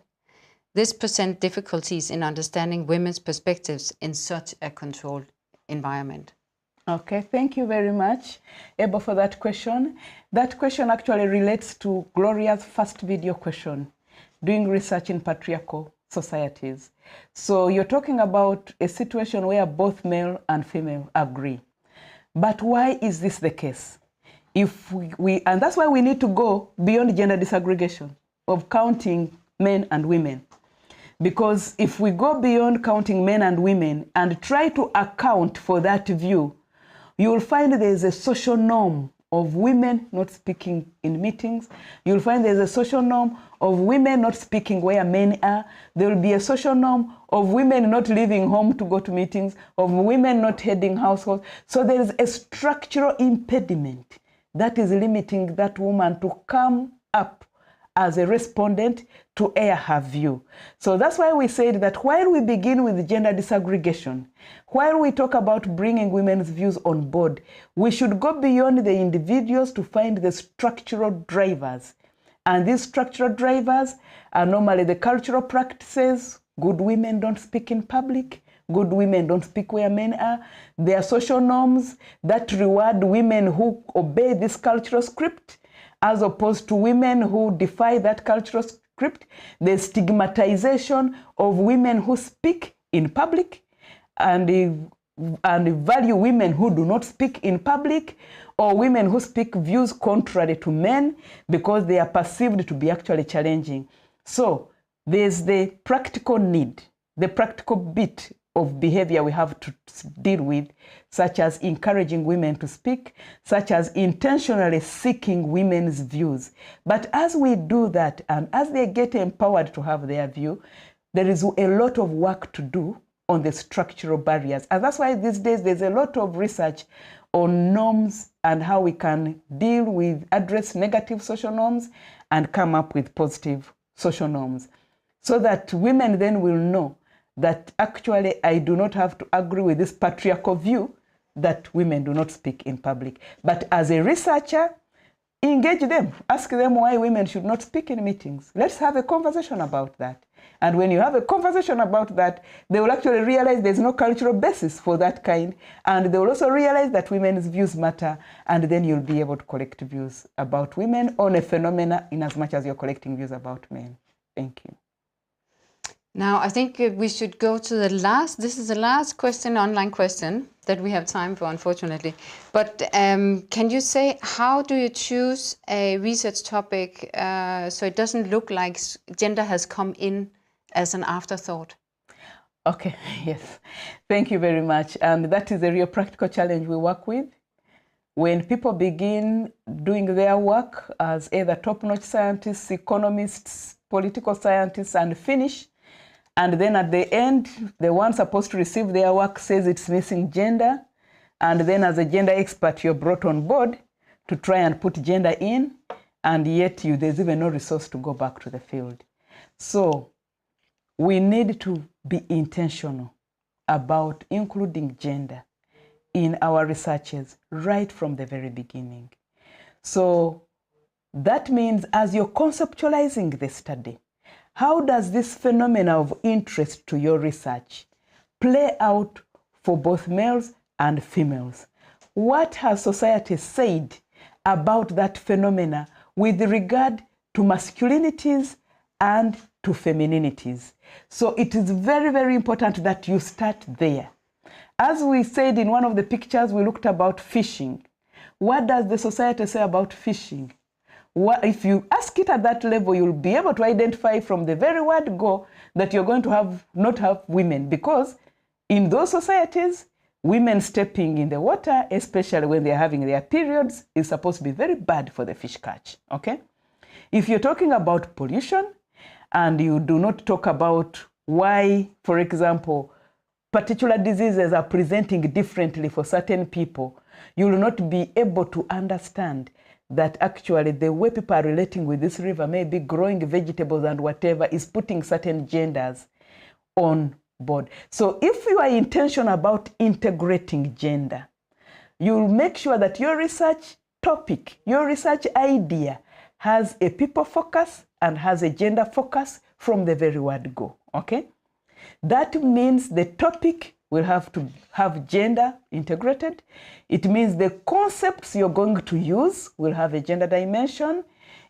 This presents difficulties in understanding women's perspectives in such a controlled environment. Okay, thank you very much, Ebo, for that question. That question actually relates to Gloria's first video question, doing research in patriarchal societies. So you're talking about a situation where both male and female agree. But why is this the case? And that's why we need to go beyond gender disaggregation of counting men and women. Because if we go beyond counting men and women and try to account for that view, you will find there's a social norm of women not speaking in meetings. You'll find there's a social norm of women not speaking where men are. There will be a social norm of women not leaving home to go to meetings, of women not heading households. So there is a structural impediment that is limiting that woman to come up as a respondent to air her view. So that's why we said that while we begin with gender disaggregation, while we talk about bringing women's views on board, we should go beyond the individuals to find the structural drivers. And these structural drivers are normally the cultural practices. Good women don't speak in public. Good women don't speak where men are. There are social norms that reward women who obey this cultural script as opposed to women who defy that cultural script. The stigmatization of women who speak in public and value women who do not speak in public, or women who speak views contrary to men because they are perceived to be actually challenging. So there's the practical need, the practical bit of behavior we have to deal with, such as encouraging women to speak, such as intentionally seeking women's views. But as we do that, and as they get empowered to have their view, there is a lot of work to do on the structural barriers. And that's why these days there's a lot of research on norms and how we can deal with, address negative social norms and come up with positive social norms, so that women then will know that actually I do not have to agree with this patriarchal view that women do not speak in public. But as a researcher, engage them, ask them why women should not speak in meetings. Let's have a conversation about that. And when you have a conversation about that, they will actually realize there's no cultural basis for that kind. And they will also realize that women's views matter. And then you'll be able to collect views about women on a phenomena in as much as you're collecting views about men. Thank you. Now, I think we should go to the last, this is the last question, online question that we have time for, unfortunately. But can you say, how do you choose a research topic so it doesn't look like gender has come in as an afterthought? Okay, yes. Thank you very much. And that is a real practical challenge we work with. When people begin doing their work as either top-notch scientists, economists, political scientists, and finish, and then at the end, the one supposed to receive their work says it's missing gender. And then as a gender expert, you're brought on board to try and put gender in. And yet there's even no resource to go back to the field. So we need to be intentional about including gender in our researches right from the very beginning. So that means as you're conceptualizing the study, how does this phenomena of interest to your research play out for both males and females? What has society said about that phenomena with regard to masculinities and to femininities? So it is very, very important that you start there. As we said in one of the pictures, we looked about fishing. What does the society say about fishing? If you ask it at that level, you'll be able to identify from the very word go that you're going to not have women, because in those societies, women stepping in the water, especially when they're having their periods, is supposed to be very bad for the fish catch, okay? If you're talking about pollution and you do not talk about why, for example, particular diseases are presenting differently for certain people, you will not be able to understand that actually the way people are relating with this river, maybe growing vegetables and whatever, is putting certain genders on board. So if you are intentional about integrating gender, you'll make sure that your research topic, your research idea has a people focus and has a gender focus from the very word go, okay? That means the topic will have to have gender integrated. It means the concepts you're going to use will have a gender dimension.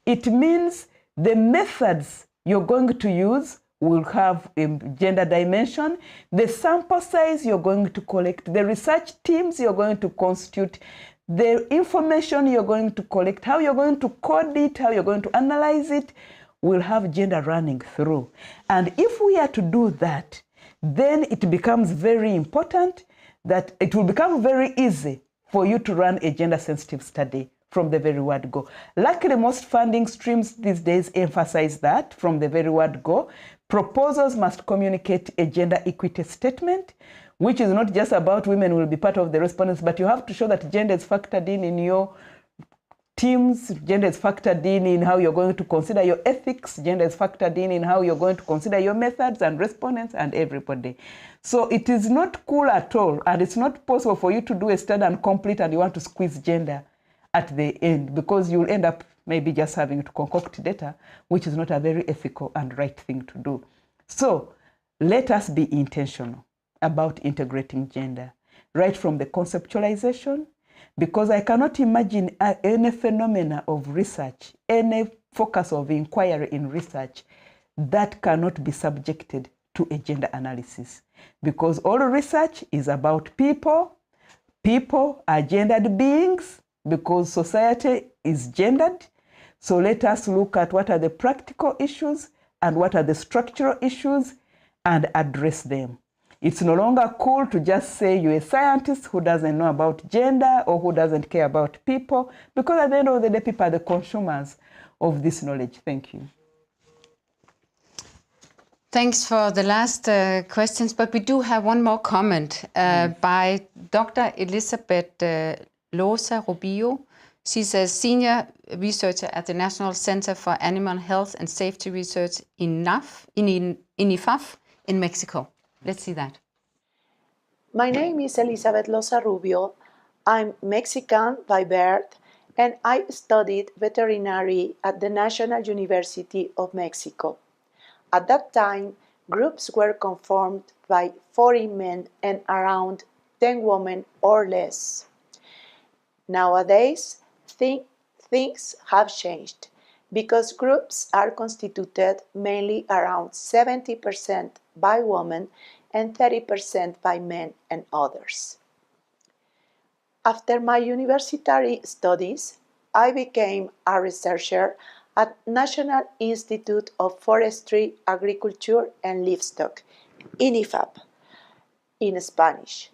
It means the methods you're going to use will have a gender dimension. The sample size you're going to collect, the research teams you're going to constitute, the information you're going to collect, how you're going to code it, how you're going to analyze it, will have gender running through. And if we are to do that, then it becomes very important that it will become very easy for you to run a gender-sensitive study from the very word go. Luckily, most funding streams these days emphasize that from the very word go. Proposals must communicate a gender equity statement, which is not just about women will be part of the respondents, but you have to show that gender is factored in your teams, gender is factored in how you're going to consider your ethics, gender is factored in how you're going to consider your methods and respondents and everybody. So it is not cool at all, and it's not possible for you to do a study and complete and you want to squeeze gender at the end, because you'll end up maybe just having to concoct data, which is not a very ethical and right thing to do. So let us be intentional about integrating gender, right from the conceptualization, because I cannot imagine any phenomena of research, any focus of inquiry in research that cannot be subjected to a gender analysis. Because all research is about people. People are gendered beings because society is gendered. So let us look at what are the practical issues and what are the structural issues and address them. It's no longer cool to just say you're a scientist who doesn't know about gender or who doesn't care about people, because at the end of the day, people are the consumers of this knowledge. Thank you. Thanks for the last questions, but we do have one more comment by Dr. Elizabeth Losa Rubio. She's a senior researcher at the National Center for Animal Health and Safety Research in INIFAF in Mexico. Let's see that. My name is Elizabeth Losa Rubio. I'm Mexican by birth, and I studied veterinary at the National University of Mexico. At that time, groups were conformed by 40 men and around 10 women or less. Nowadays, things have changed because groups are constituted mainly around 70% by women and 30% by men and others. After my university studies, I became a researcher at National Institute of Forestry, Agriculture and Livestock, INIFAP, in Spanish.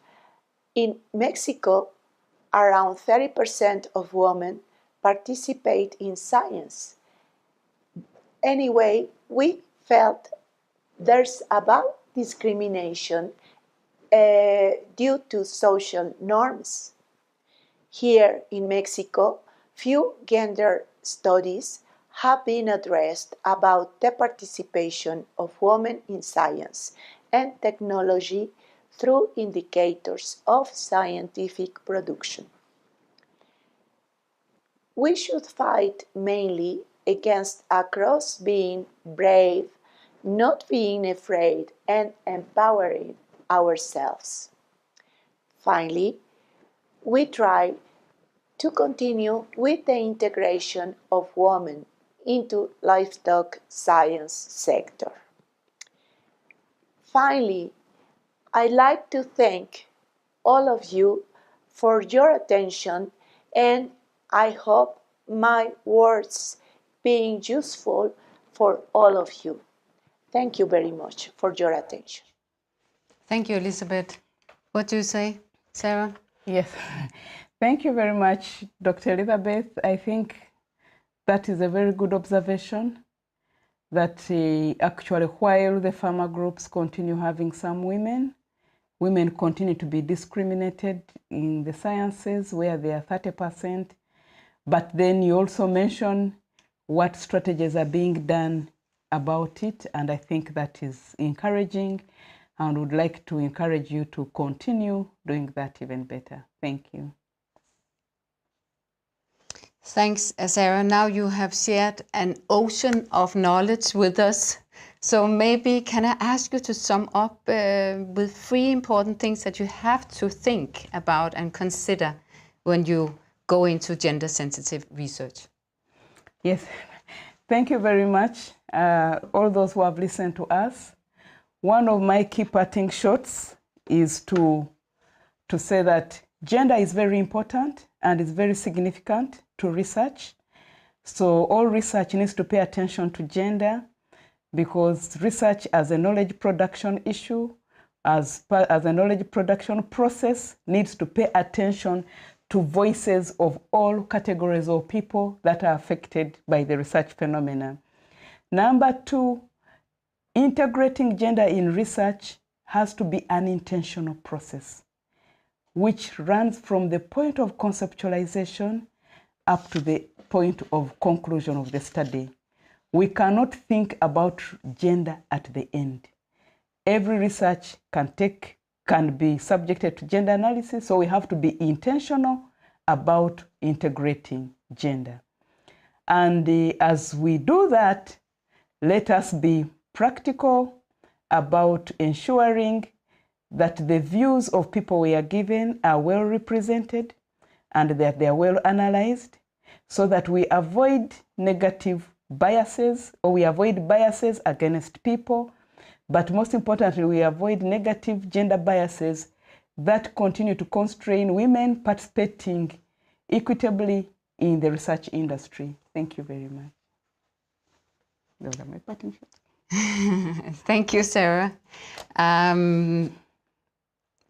In Mexico, around 30% of women participate in science. Anyway, we felt there's about discrimination due to social norms. Here in Mexico, few gender studies have been addressed about the participation of women in science and technology through indicators of scientific production. We should fight mainly against across being brave, not being afraid, and empowering ourselves. Finally, we try to continue with the integration of women into livestock science sector. Finally, I'd like to thank all of you for your attention, and I hope my words being useful for all of you. Thank you very much for your attention. Thank you, Elizabeth. What do you say, Sarah? Yes, thank you very much, Dr. Elizabeth. I think that is a very good observation, that actually while the farmer groups continue having some women continue to be discriminated in the sciences where they are 30%. But then you also mention what strategies are being done about it, and I think that is encouraging, and would like to encourage you to continue doing that even better. Thank you. Thanks, Sarah. Now you have shared an ocean of knowledge with us. So maybe can I ask you to sum up with 3 important things that you have to think about and consider when you go into gender-sensitive research? Yes, thank you very much, all those who have listened to us. One of my key parting shots is to say that gender is very important and is very significant to research. So all research needs to pay attention to gender, because research as a knowledge production issue, as a knowledge production process, needs to pay attention to voices of all categories of people that are affected by the research phenomena. Number 2, integrating gender in research has to be an intentional process, which runs from the point of conceptualization up to the point of conclusion of the study. We cannot think about gender at the end. Every research can be subjected to gender analysis, so we have to be intentional about integrating gender. And as we do that, let us be practical about ensuring that the views of people we are given are well represented and that they are well analyzed, so that we avoid negative biases, or we avoid biases against people, but most importantly, we avoid negative gender biases that continue to constrain women participating equitably in the research industry. Thank you very much. Those are my parting shots. Thank you, Sarah.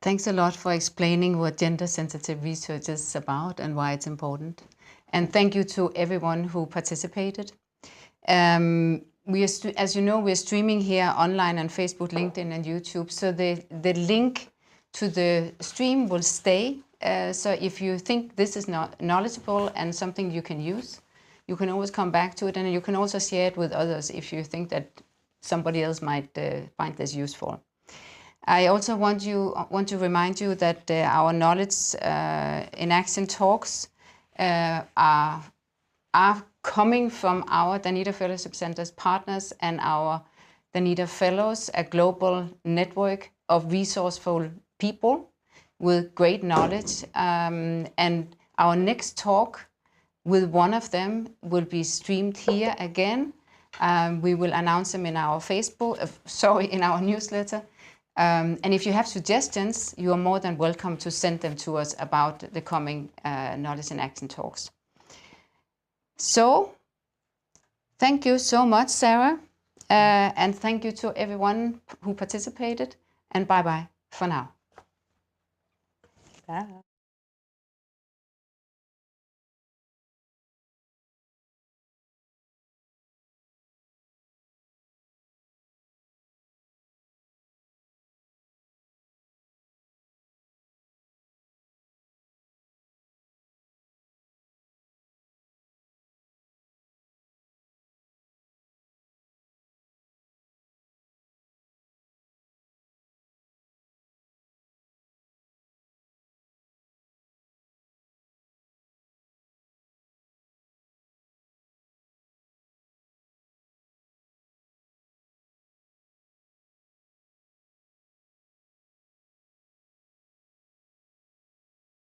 Thanks a lot for explaining what gender-sensitive research is about and why it's important. And thank you to everyone who participated. As you know, we're streaming here online on Facebook, LinkedIn, and YouTube. So the link to the stream will stay. So if you think this is not knowledgeable and something you can use, you can always come back to it, and you can also share it with others if you think that somebody else might find this useful. I also want to remind you that our Knowledge in Action talks are coming from our Danita Fellowship Center's partners and our Danita Fellows, a global network of resourceful people with great knowledge. And our next talk with one of them will be streamed here again. We will announce them in our in our newsletter. And if you have suggestions, you are more than welcome to send them to us about the coming Knowledge in Action talks. So, thank you so much, Sarah, and thank you to everyone who participated, and bye-bye for now. Bye.